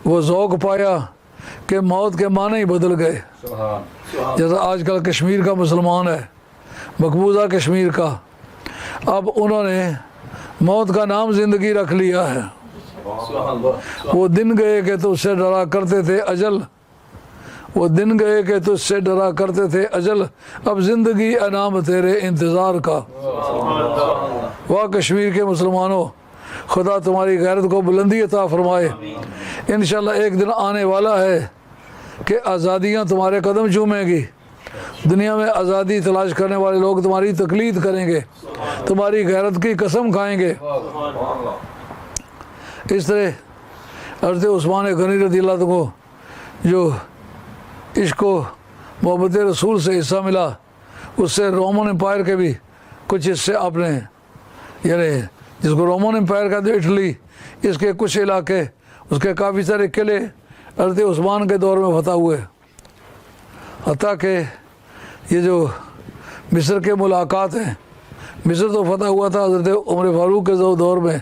वो ज़ौक़ पाया कि मौत के माने ही बदल गए। जैसा आजकल कश्मीर का मुसलमान है, मकबूजा कश्मीर का, अब उन्होंने मौत का नाम ज़िंदगी रख लिया है। वो दिन गए कि तुझसे डरा करते थे अजल, वो दिन गए कि तुझसे डरा करते थे अजल, अब ज़िंदगी अनाम तेरे इंतज़ार का। वाह कश्मीर के मुसलमानों, खुदा तुम्हारी गैरत को बुलंदी अता फरमाए। इंशाअल्लाह एक दिन आने वाला है कि आज़ादियाँ तुम्हारे कदम चूमेंगी। दुनिया में आज़ादी तलाश करने वाले लोग तुम्हारी तकलीद करेंगे, तुम्हारी गैरत की कसम खाएंगे। इस तरह हज़रत उस्मान गनी रज़ी अल्लाह को जो इश्क मोहब्बत रसूल से हिस्सा मिला, उससे रोमन एम्पायर के भी कुछ हिस्से आपने, यानी जिसको रोमन एम्पायर का, इटली, इसके कुछ इलाके, उसके काफ़ी सारे किले हज़रत उस्मान के दौर में फतह हुए। हत्ता कि ये जो मिस्र के मुलाकात हैं, मिस्र तो फतह हुआ था हज़रत उमर फ़ारूक के दौर में,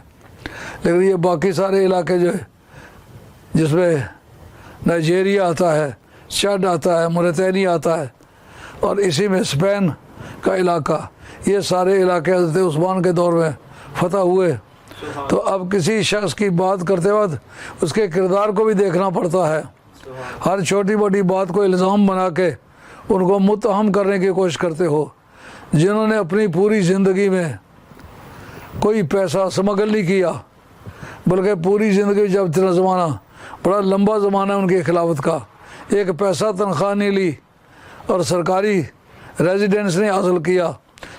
लेकिन ये बाकी सारे इलाके जो है, जिसमें नाइजीरिया आता है, चाड आता है, मोरितानिया आता है, और इसी में स्पेन का इलाका, ये सारे इलाके हज़रत उस्मान के दौर में फतह हुए। तो अब किसी शख्स की बात करते वक्त उसके किरदार को भी देखना पड़ता है। हर छोटी बड़ी बात को इल्ज़ाम बना के उनको मुत्तहम करने की कोशिश करते हो, जिन्होंने अपनी पूरी ज़िंदगी में कोई पैसा स्मगल नहीं किया, बल्कि पूरी ज़िंदगी, जब इतना ज़माना, बड़ा लंबा ज़माना है उनकी खिलाफत का, एक पैसा तनख्वाह नहीं ली और सरकारी रेजिडेंस नहीं हासिल किया,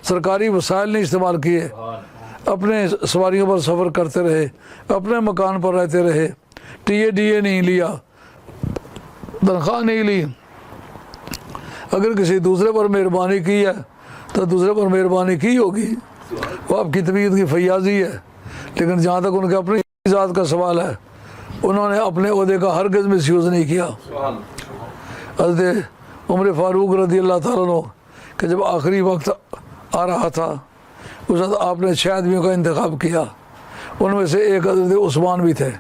सरकारी वसाइल नहीं इस्तेमाल किए, अपने सवारियों पर सफ़र करते रहे, अपने मकान पर रहते रहे, TADA नहीं लिया, तनख्वाह नहीं ली। अगर किसी दूसरे पर मेहरबानी की है तो दूसरे पर मेहरबानी की होगी, वो आपकी तबीयत की फैयाजी है, लेकिन जहाँ तक उनके अपनी ज़ात का सवाल है, उन्होंने अपने ओहदे का हरगिज़ मिसयूज़ नहीं किया। हज़रत उमर फ़ारूक रज़ी अल्लाह तआला अन्हु कि जब आखिरी वक्त आ रहा था, उस वक्त आपने 6 आदमियों का इंतखाब किया, उनमें से एक हज़रत उस्मान भी थे।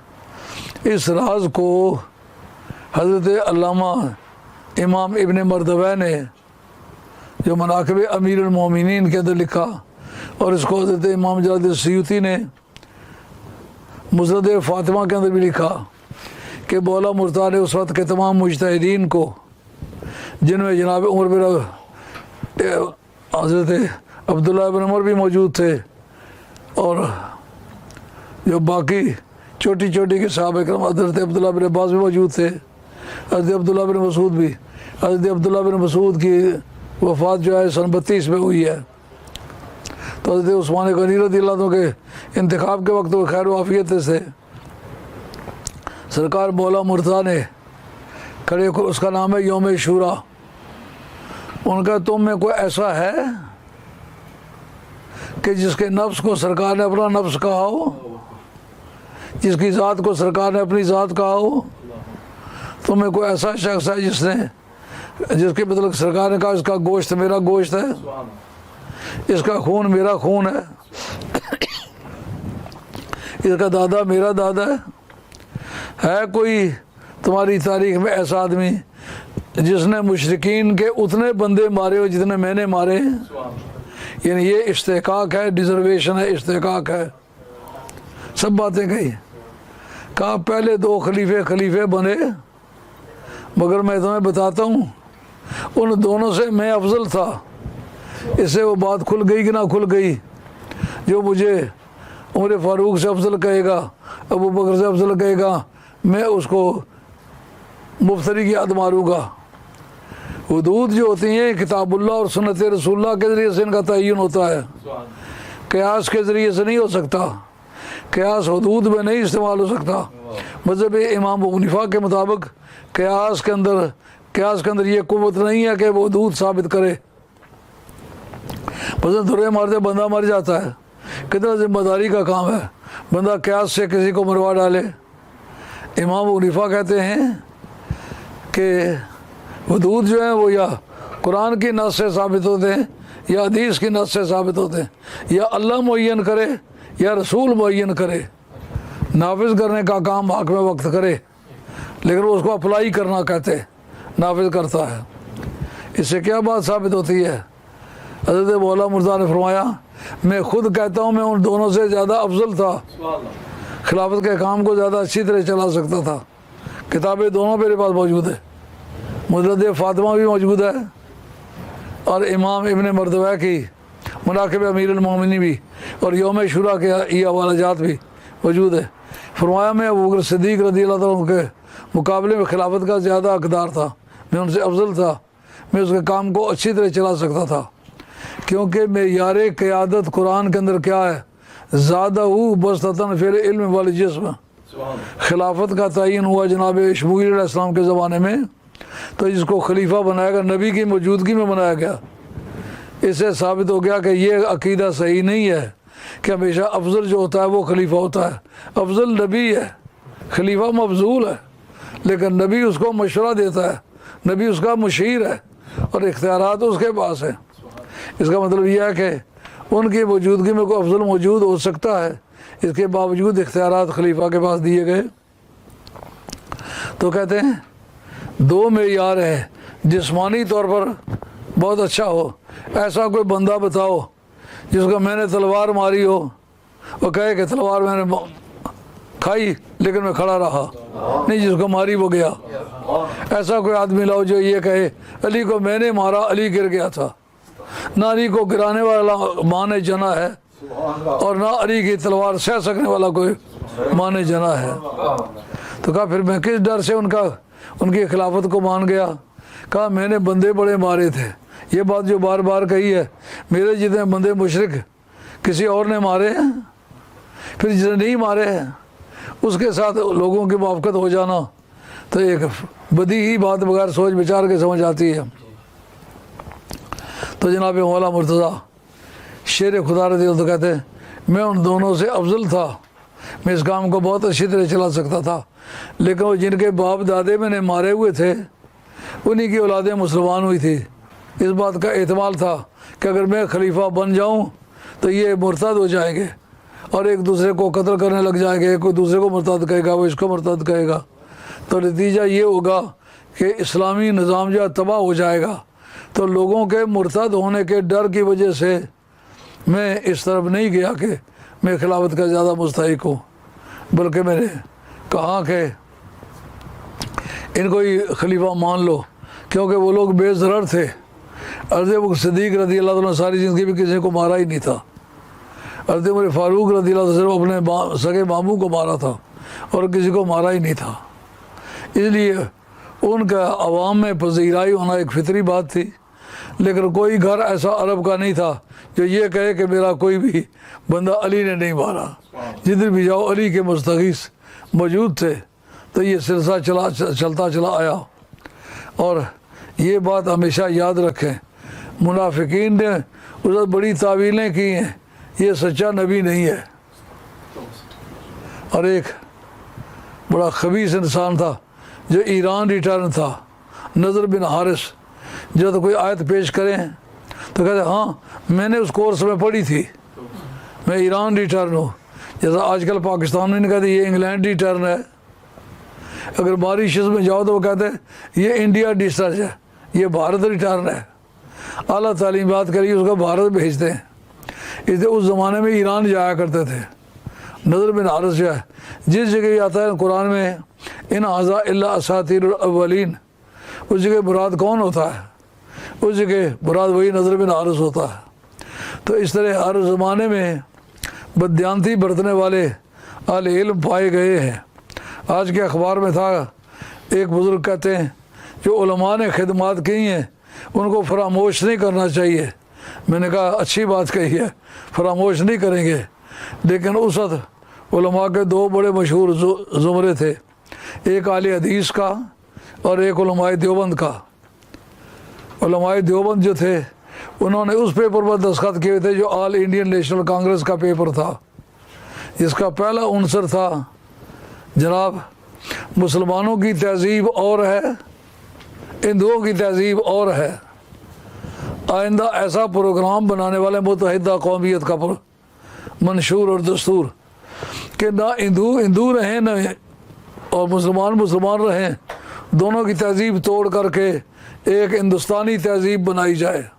इस राज को हज़रत अल्लामा इमाम इब्न मरदवा ने जो मनाक़िब अमीरुल मोमिनीन के अंदर लिखा, और इसको हज़रत इमाम जलालुद्दीन सयूती ने मुस्नद फ़ातिमा के अंदर भी लिखा कि मौला मुर्तज़ा ने उस वक्त के तमाम मुज्तहिदीन को, जिनमें जनाब उमर बिन, हज़रत अब्दुल्लाह बिन उमर भी मौजूद थे, और जो बाकी छोटी छोटी के साहब इकराम, हज़रत अब्दुल्लाह बिन अब्बास भी मौजूद थे, हज़रत अब्दुल्लाह बिन मसूद भी। हज़रत अब्दुल्लाह बिन मसूद की वफ़ात जो है सन 32 में हुई है। तो हज़रत उस्मान गनी रज़ी अल्लाह अन्हु के इंतखाब के वक्त वो खैर वाफ़ियत से सरकार मौला मुर्तज़ा ने खड़े, उसका नाम है यौम शूरा, उनका तुम में कोई ऐसा है कि जिसके नफ्स को सरकार ने अपना नफ्स कहा हो, जिसकी ज़ात को सरकार ने अपनी ज़ात कहा हो, तुम्हें कोई ऐसा शख्स है जिसके मतलब सरकार ने कहा इसका गोश्त मेरा गोश्त है, इसका खून मेरा खून है, इसका दादा मेरा दादा है कोई तुम्हारी तारीख में ऐसा आदमी जिसने मुशरिकीन के उतने बंदे मारे हो जितने मैंने मारे हैं? यानी ये इस्तेकाक है, डिजर्वेशन है, इस्तेकाक है। सब बातें कही। कहा पहले 2 खलीफे बने, मगर मैं तुम्हें बताता हूँ उन दोनों से मैं अफजल था। इससे वो बात खुल गई कि ना खुल गई? जो मुझे उमर फ़ारूक से अफजल कहेगा, अबू बकर से अफजल कहेगा, मैं उसको मुफ्तरी की याद मारूँगा। हुदूद जो होती हैं किताबुल्लाह और सुन्नत रसूलुल्लाह के ज़रिए से इनका तय्युन होता है। क़यास के ज़रिए से नहीं हो सकता, क़यास हुदूद में नहीं इस्तेमाल हो सकता। मज़हब इमाम अबू हनीफा के मुताबिक क़यास के अंदर ये क़ुव्वत नहीं है कि वो हुदूद साबित करे। बस धुरे मारते बंदा मर जाता है, कितना ज़िम्मेदारी का काम है बंदा क़यास से किसी को मरवा डाले। इमाम अबू हनीफा कहते हैं कि हुदूद जो है वो या कुरान की नस से साबित होते हैं या हदीस की नस से साबित होते हैं, या अल्लाह मुअय्यन करे या रसूल मुअय्यन करे, नाफिज करने का काम हाकिम वक्त करे, लेकिन वो उसको अप्लाई करना कहते नाफिज करता है। इससे क्या बात साबित होती है? हज़रत मौला मुर्तज़ा ने फरमाया, मैं खुद कहता हूँ मैं उन दोनों से ज़्यादा अफजल था, खिलाफत के काम को ज़्यादा अच्छी तरह चला सकता था। किताबें दोनों मेरे पास मौजूद है, मुजल्लद फ़ातिमा भी मौजूद है और इमाम इब्न मरदवा की मनाक़िब अमीरुल मोमिनीन भी और यौम शुरा के ये हवालाजात भी मौजूद है। फरमाया मैं अबू बकर सिद्दीक़ रज़ियल्लाहु अन्हु के मुकाबले में खिलाफत का ज़्यादा हक़दार था, मैं उनसे अफजल था, मैं उसके काम को अच्छी तरह चला सकता था, क्योंकि मेयार क़यादत कुरान के अंदर क्या है, ज़ादहू बस्ततन फिल इल्म वल जिस्म। खिलाफत का तयन हुआ जनाब शमूएल अलैहिस्सलाम के ज़माने में, तो इसको खलीफा बनाया गया, नबी की मौजूदगी में बनाया गया। इससे साबित हो गया कि ये अकीदा सही नहीं है कि हमेशा अफजल जो होता है वो खलीफा होता है। अफजल नबी है, खलीफा मफजूल है, लेकिन नबी उसको मशवरा देता है, नबी उसका मुशीर है और इख्तियारात उसके पास है। इसका मतलब यह है कि उनकी मौजूदगी में कोई अफजल मौजूद हो सकता है, इसके बावजूद इख्तियारात खलीफा के पास दिए गए। तो कहते हैं दो मेयार है, जिस्मानी तौर पर बहुत अच्छा हो, ऐसा कोई बंदा बताओ जिसको मैंने तलवार मारी हो वो कहे कि तलवार मैंने खाई लेकिन मैं खड़ा रहा, नहीं जिसको मारी वो गया। ऐसा कोई आदमी लाओ जो ये कहे अली को मैंने मारा, अली गिर गया था। ना अली को गिराने वाला माँ ने जना है और ना अली की तलवार सह सकने वाला कोई माँ ने जना है। तो कहा फिर मैं किस डर से उनकी खिलाफत को मान गया? कहा मैंने बंदे बड़े मारे थे, ये बात जो बार बार कही है, मेरे जितने बंदे मुशरिक किसी और ने मारे हैं, फिर जितने नहीं मारे हैं उसके साथ लोगों की मुआफ़क़त हो जाना तो एक बदी ही बात बगैर सोच विचार के समझ आती है। तो जनाब मौला मुर्तज़ा शेर खुदा रज़ियल्लाहु अन्हु कहते हैं मैं उन दोनों से अफजल था, मैं इस काम को बहुत अच्छी तरह चला सकता था, लेकिन वो जिनके बाप दादे मैंने मारे हुए थे उन्हीं की औलादें मुसलमान हुई थी। इस बात का एहतमाल था कि अगर मैं खलीफा बन जाऊं तो ये मुर्तद हो जाएंगे और एक दूसरे को कत्ल करने लग जाएंगे, कोई दूसरे को मुर्तद कहेगा, वो इसको मुर्तद कहेगा, तो नतीजा ये होगा कि इस्लामी निज़ाम जो तबाह हो जाएगा। तो लोगों के मुर्तद होने के डर की वजह से मैं इस तरफ नहीं गया कि मैं खिलाफत का ज़्यादा मुस्तहिक हूँ, बल्कि मैंने कहा कि इनको ही खलीफा मान लो, क्योंकि वो लोग बेज़रर थे। हज़रत अबू सिद्दीक़ रज़ियल्लाहु अन्हु सारी ज़िंदगी भी किसी को मारा ही नहीं था। हज़रत उमर फ़ारूक रज़ियल्लाहु अन्हु सिर्फ अपने सगे मामू को मारा था और किसी को मारा ही नहीं था। इसलिए उनका अवाम में पजीराई होना एक फितरी बात थी, लेकिन कोई घर ऐसा अरब का नहीं था जो ये कहे कि मेरा कोई भी बंदा अली ने नहीं मारा। जिधर भी जाओ अली के मुस्तगीस मौजूद थे। तो ये सिलसिला चलता चला आया। और ये बात हमेशा याद रखें, मुनाफिकीन ने उस बड़ी तावीलें की हैं, ये सच्चा नबी नहीं है। और एक बड़ा खबीस इंसान था जो ईरान रिटर्न था, नज़र बिन हारिस, जो तो कोई आयत पेश करें तो कहते हाँ मैंने उस कोर्स में पढ़ी थी, मैं ईरान रिटर्न हूँ। जैसा आजकल पाकिस्तान में नहीं कहते ये इंग्लैंड रिटर्न है, अगर मॉरिशस में जाओ तो वो कहते हैं ये इंडिया डिस्चार्ज है, ये भारत रिटर्न है। आला तालीमात करिए उसको भारत भेजते हैं। इसलिए उस ज़माने में ईरान जाया करते थे। नज़र बिन हारिस जो है जिस जगह भी आता है कुरान में इन हाज़ा इल्ला असातीरुल अव्वलीन, उस जगह मुराद कौन होता है? उस जगह मुराद वही नज़र बिन हारिस होता है। तो इस तरह हर ज़माने में बददियानती बरतने वाले आले इल्म पाए गए हैं। आज के अखबार में था, एक बुज़ुर्ग कहते हैं जो उलमा ने खिदमात की हैं उनको फरामोश नहीं करना चाहिए, मैंने कहा अच्छी बात कही है, फरामोश नहीं करेंगे। लेकिन उस वक्त उलमा के दो बड़े मशहूर ज़ुमरे थे, एक आले हदीस का और एक उलमाए देवबंद का। उलमाए देवबंद जो थे उन्होंने उस पेपर पर दस्तखत किए थे जो ऑल इंडियन नेशनल कांग्रेस का पेपर था, जिसका पहला उनसर था जनाब मुसलमानों की तहजीब और है, हिंदुओं की तहजीब और है। आइंदा ऐसा प्रोग्राम बनाने वाले मुत्तहिदा कौमियत का मंशूर और दस्तूर कि ना हिंदू हिंदू रहें न और मुसलमान मुसलमान रहें, दोनों की तहजीब तोड़ करके एक हिंदुस्तानी तहजीब बनाई जाए।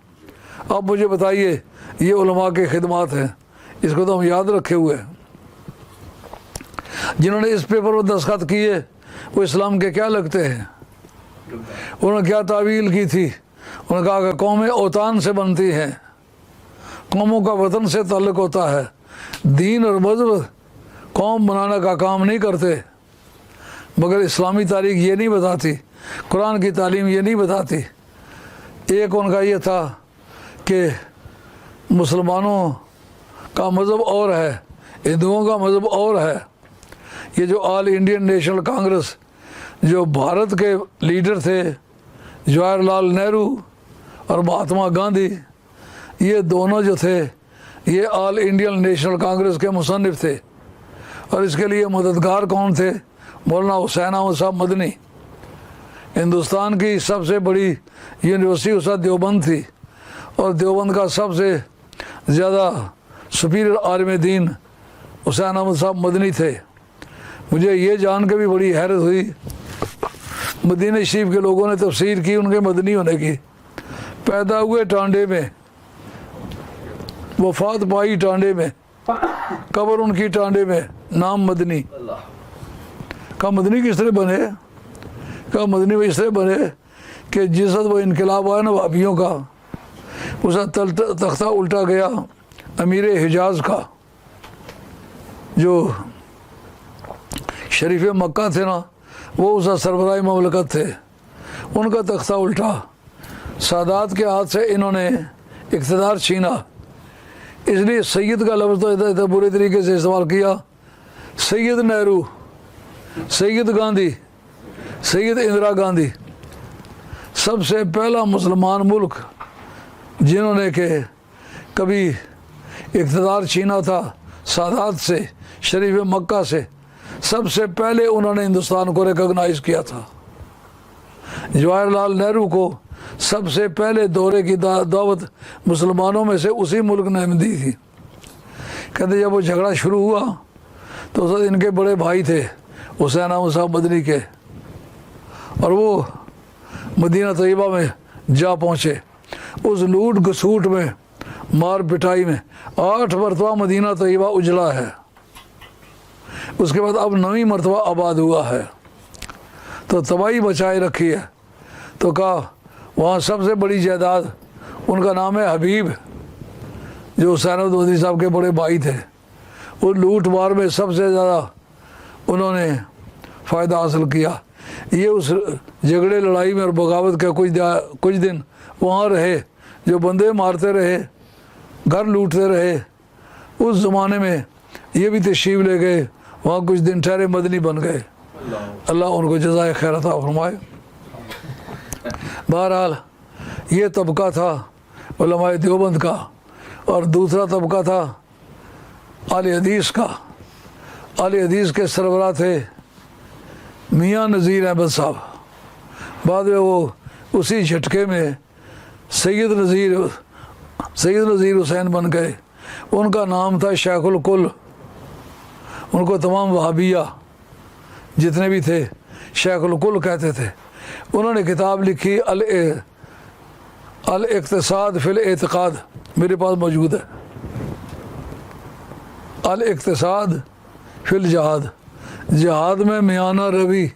अब मुझे बताइए, ये उलमा के खिदमात हैं, इसको तो हम याद रखे हुए हैं। जिन्होंने इस पेपर पर दस्तखत किए वो इस्लाम के क्या लगते हैं? उन्होंने क्या तावील की थी? उन्होंने कहा कि कौमें औतान से बनती हैं, कौमों का वतन से ताल्लुक़ होता है, दीन और मज़हब कौम बनाने का काम नहीं करते। मगर इस्लामी तारीख़ ये नहीं बताती, कुरान की तालीम ये नहीं बताती। एक उनका ये था कि मुसलमानों का मज़हब और है, हिंदुओं का मज़हब और है। ये जो ऑल इंडियन नेशनल कांग्रेस, जो भारत के लीडर थे जवाहरलाल नेहरू और महात्मा गांधी, ये दोनों जो थे ये ऑल इंडियन नेशनल कांग्रेस के मुसन्निफ थे। और इसके लिए मददगार कौन थे? मौलाना हुसैन अहमद साहब मदनी। हिंदुस्तान की सबसे बड़ी यूनिवर्सिटी उस वक्त देवबंद थी और देवबंद का सबसे ज़्यादा सुपीरियर आलिम दीन हुसैन अहमद साहब मदनी थे। मुझे ये जान के भी बड़ी हैरत हुई, मदीना शरीफ के लोगों ने तफसीर की उनके मदनी होने की। पैदा हुए टांडे में, वफात पाई टांडे में, कब्र उनकी टांडे में, नाम मदनी। कहा मदनी किस तरह बने? कहा मदनी वो इस तरह बने कि जिस वक्त वो इनकलाब आया ना वापियों का, उस तख्ता उल्टा गया अमीर हिजाज का, जो शरीफ मक्का थे ना, वो उस सरबराह ममलकत थे, उनका तख्ता उल्टा। सादात के हाथ से इन्होंने इक़्तिदार छीना, इसलिए सैयद का लफ्ज़ तो इतना बुरे तरीके से इस्तेमाल किया। सैयद नेहरू, सैयद गांधी, सैयद इंदिरा गांधी, सबसे पहला मुसलमान मुल्क जिन्होंने के कभी इक़्तिदार छीना था सादात से, शरीफ मक्का से, सबसे पहले उन्होंने हिंदुस्तान को रिकॉग्नाइज़ किया था। जवाहरलाल नेहरू को सबसे पहले दौरे की दावत मुसलमानों में से उसी मुल्क ने दी थी। कहते जब वो झगड़ा शुरू हुआ तो उस इनके बड़े भाई थे हुसैन अहमद साहब मदनी के, और वो मदीना तैयबा में जा पहुँचे। उस लूट घसूट में, मार पिटाई में 8 मरतबा मदीना तैयबा उजला है। उसके बाद अब 9वीं मरतबा आबाद हुआ है, तो तबाही बचाए रखी है। तो कहा वहाँ सबसे बड़ी जायदाद, उनका नाम है हबीब, जो हुसैन मदनी साहब के बड़े भाई थे। वो लूट मार में सबसे ज़्यादा उन्होंने फ़ायदा हासिल किया। ये उस झगड़े लड़ाई में और बगावत के कुछ दिन वहाँ रहे, जो बंदे मारते रहे, घर लूटते रहे। उस ज़माने में ये भी तशरीफ़ ले गए, वहाँ कुछ दिन ठहरे, मदनी बन गए। अल्लाह उनको जज़ाए खैर अता फरमाए। बहरहाल ये तबका था उलमाए देवबंद का, और दूसरा तबका था आले हदीस का। आले हदीस के सरबराह थे मियाँ नज़ीर अहमद साहब। बाद में वो उसी झटके में सैयद नज़ीर हुसैन बन गए। उनका नाम था शेखुल कुल। उनको तमाम वहाबिया जितने भी थे शेखुल कुल कहते थे। उन्होंने किताब लिखी अल इक्तिसाद फिल एतकाद, मेरे पास मौजूद है। अल इक्तिसाद फिल जहाद, जहाद में मियाना रवि।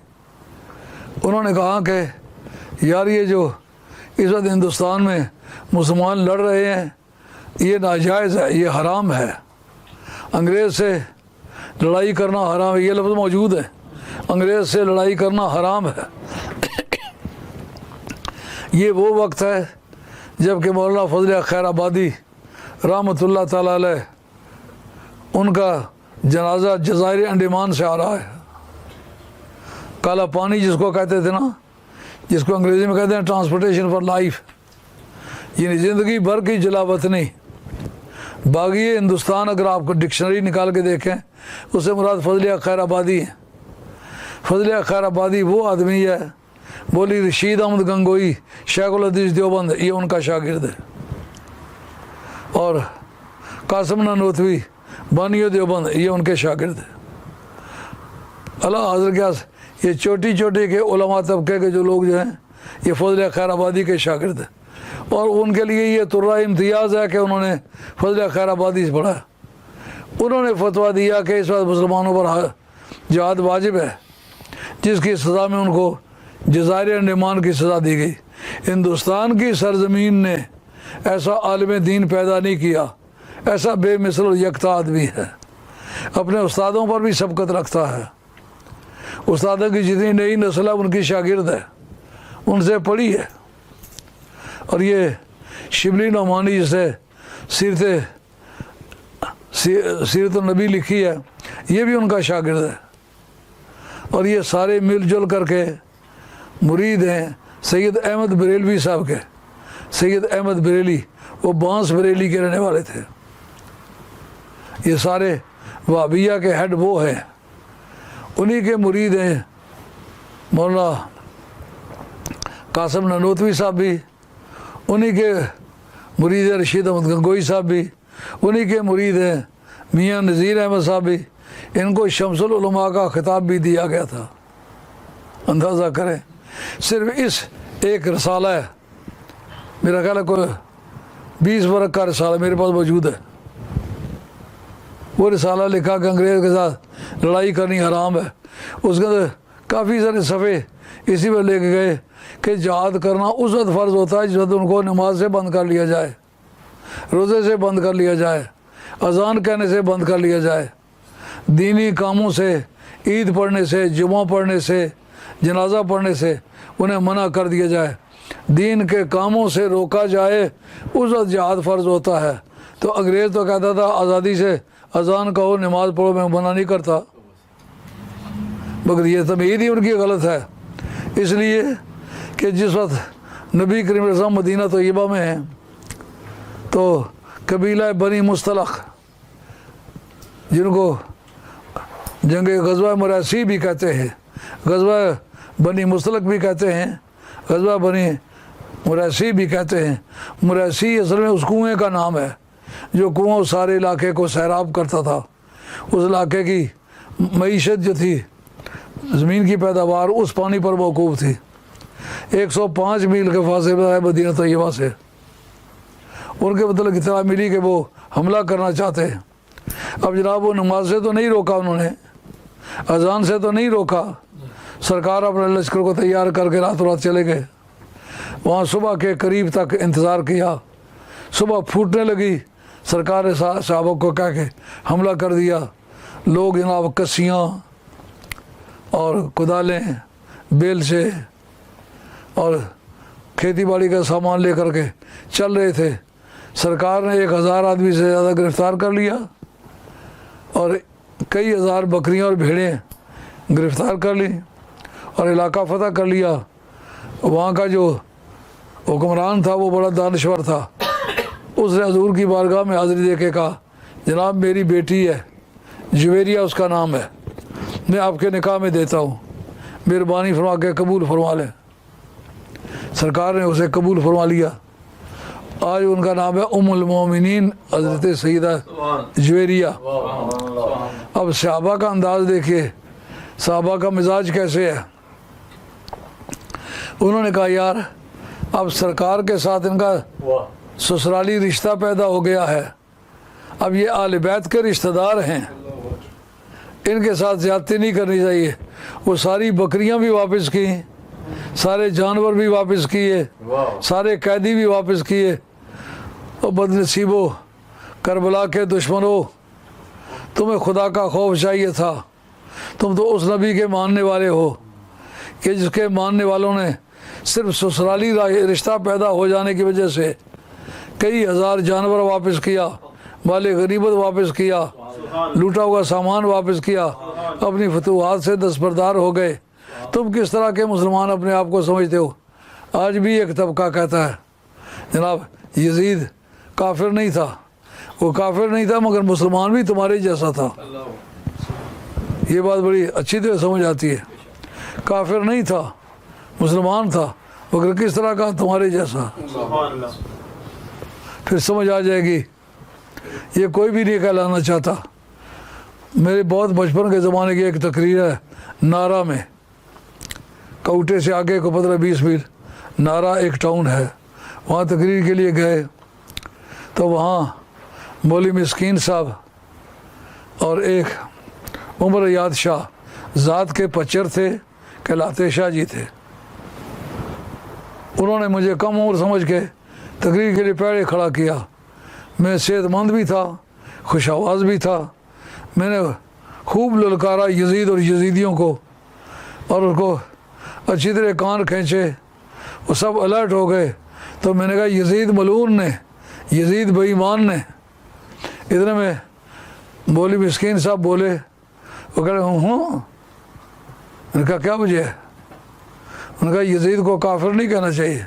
उन्होंने कहा कि यार ये जो इस वक्त हिंदुस्तान में मुसलमान लड़ रहे हैं ये नाजायज़ है, ये हराम है। अंग्रेज़ से लड़ाई करना हराम है, ये लफ्ज़ मौजूद है, अंग्रेज़ से लड़ाई करना हराम है। ये वो वक्त है जबकि मौलाना फजल खैर आबादी रहमतुल्लाह ताला अलैह उनका जनाजा जज़ाइर अंडमान से आ रहा है। काला पानी जिसको कहते थे ना, जिसको अंग्रेज़ी में कहते हैं ट्रांसपोर्टेशन फॉर लाइफ, यानी ज़िंदगी भर की जलावतनी। बागी हिंदुस्तान अगर आपको डिक्शनरी निकाल के देखें उससे मुराद फजल खैर आबादी है। फजल खैर आबादी वो आदमी है, बोली रशीद अहमद गंगोई शेखुल हदीस देवबंद, ये उनका शागिर्द है। और कासिम ननोतवी बानियो देवबंद, ये उनके शागिर्द है। अल्लाह हज़रत क्या ये छोटी छोटी के उलमा तबके के जो लोग जो हैं ये फजल खैर आबादी के शागिर्द हैं। और उनके लिए ये तुर्रा इम्तियाज़ है कि उन्होंने फजल खैर आबादी से पढ़ा। उन्होंने फतवा दिया कि इस वक्त मुसलमानों पर जिहाद वाजिब है, जिसकी सज़ा में उनको जज़ाइर अंडमान की सज़ा दी गई। हिंदुस्तान की सरज़मीन ने ऐसा आलिम दीन पैदा नहीं किया, ऐसा बेमिसल और यकता आदमी है, अपने उस्तादों पर भी सबकत रखता है। उस्तादों की जितनी नई नस्ल है उनकी शागिर्द है, उनसे पढ़ी है। और ये शिबली नौमानी जिसे सीरत नबी लिखी है, ये भी उनका शागिर्द है। और ये सारे मिलजुल करके मुरीद हैं सैयद अहमद बरेलवी साहब के। सैयद अहमद बरेली वो बांस बरेली के रहने वाले थे। ये सारे वहाबिया के हेड वो हैं, उन्हीं के मुरीद हैं मौलाना कासिम ननोतवी साहब भी, उन्हीं के मुरीद है रशीद अहमद गंगोई साहब भी, उन्हीं के मुरीद हैं मियाँ नज़ीर अहमद साहब भी। इनको शमसुल उलमा का खिताब भी दिया गया था। अंदाज़ा करें, सिर्फ इस एक रसाला है, मेरा ख्याल है कोई 20 वर्ग का रसाला मेरे पास मौजूद है। वो रसाला लिखा कि अंग्रेज़ के साथ लड़ाई करनी हराम है। उसके अंदर काफ़ी सारे सफ़े इसी में लेके गए कि जिहाद करना उस वक्त फ़र्ज़ होता है जिस वक्त उनको नमाज से बंद कर लिया जाए, रोज़े से बंद कर लिया जाए, अज़ान कहने से बंद कर लिया जाए, दीनी कामों से, ईद पढ़ने से, जुमा पढ़ने से, जनाजा पढ़ने से उन्हें मना कर दिया जाए, दीन के कामों से रोका जाए, उस वक्त जिहाद फ़र्ज़ होता है। तो अंग्रेज़ तो कहता था आज़ादी से अज़ान कहो, नमाज़ पढ़ो, मैं मना नहीं करता। मगर ये तमीद ही उनकी गलत है, इसलिए कि जिस वक्त नबी करीम रसूल मदीना तैयबा में हैं तो कबीला बनी मुस्तलक़, जिनको जंग ग़ज़वा मुरैसी भी कहते हैं, ग़ज़वा बनी मुस्तलक़ भी कहते हैं, ग़ज़वा बनी मुरैसी भी कहते हैं। मुरैसी असल में उस कुएँ का नाम है जो कुआँ उस सारे इलाके को सैराब करता था। उस इलाके की मईशत जो थी, ज़मीन की पैदावार उस पानी पर मौकूफ़ थी। 105 मील के फासले पर है मदीना तैयबा से। उनके मतलब इत्तला मिली कि वो हमला करना चाहते हैं। अब जनाब वो नमाज से तो नहीं रोका उन्होंने, अजान से तो नहीं रोका, सरकार अपने लश्कर को तैयार करके रातों रात चले गए। वहाँ सुबह के करीब तक इंतज़ार किया, सुबह फूटने लगी, सरकार ने साहबों को कह के हमला कर दिया। लोग जनाब कस्सियाँ और कुदालें बेल से और खेती बाड़ी का सामान लेकर के चल रहे थे। सरकार ने 1000 आदमी से ज़्यादा गिरफ़्तार कर लिया और कई हज़ार बकरियां और भेड़ें गिरफ़्तार कर ली और इलाका फ़तह कर लिया। वहाँ का जो हुक्मरान था वो बड़ा दानश्वर था। उसने हजूर की बारगाह में हाज़िरी दे के कहा, जनाब मेरी बेटी है, जुवेरिया उसका नाम है, मैं आपके निकाह में देता हूँ, मेहरबानी फरमा के कबूल फरमा लें। सरकार ने उसे कबूल फरमा लिया। आज उनका नाम है उम्मुल मोमिनीन हज़रत सईदा जुवेरिया। अब सहाबा का अंदाज़ देखिए, सहाबा का मिजाज कैसे है। उन्होंने कहा यार अब सरकार के साथ इनका ससुराली रिश्ता पैदा हो गया है, अब ये आले बैत के रिश्तेदार हैं, इनके साथ ज़्यादती नहीं करनी चाहिए। वो सारी बकरियां भी वापस की, सारे जानवर भी वापस किए, सारे कैदी भी वापस किए। और बदनसीबो करबला के दुश्मनों, तुम्हें खुदा का खौफ चाहिए था, तुम तो उस नबी के मानने वाले हो कि जिसके मानने वालों ने सिर्फ ससुराली रिश्ता पैदा हो जाने की वजह से कई हज़ार जानवर वापस किया, माले गनीमत वापस किया, लूटा हुआ सामान वापस किया, अपनी फतूहात से दस्तबरदार हो गए। तुम किस तरह के मुसलमान अपने आप को समझते हो? आज भी एक तबका कहता है जनाब यजीद काफिर नहीं था, वो काफिर नहीं था मगर मुसलमान भी तुम्हारे जैसा था। ये बात बड़ी अच्छी तरह समझ आती है। काफिर नहीं था, मुसलमान था, मगर किस तरह का? तुम्हारे जैसा। फिर समझ आ जाएगी ये कोई भी नहीं कहलाना चाहता। मेरे बहुत बचपन के ज़माने की एक तकरीर है नारा में, कौटे से आगे को 15-20 मील नारा एक टाउन है, वहाँ तकरीर के लिए गए तो वहाँ मौलवी मिस्कीन साहब और एक उमर याद शाह ज़ात के पचर थे, कहलाते शाह जी थे। उन्होंने मुझे कम उम्र समझ के तकरीर के लिए पहले खड़ा किया। मैं सेहतमंद भी था, खुश आवाज़ भी था। मैंने खूब ललकारा यजीद और यजीदियों को और उनको अच्छी तरह कान खींचे, वो सब अलर्ट हो गए। तो मैंने कहा यजीद मलून ने, यजीद बेईमान ने। इतने में मौलवी मिस्कीन साहब बोले, वो कह रहे हूँ। मैंने कहा क्या वजह है? उन्होंने कहा यजीद को काफिर नहीं कहना चाहिए।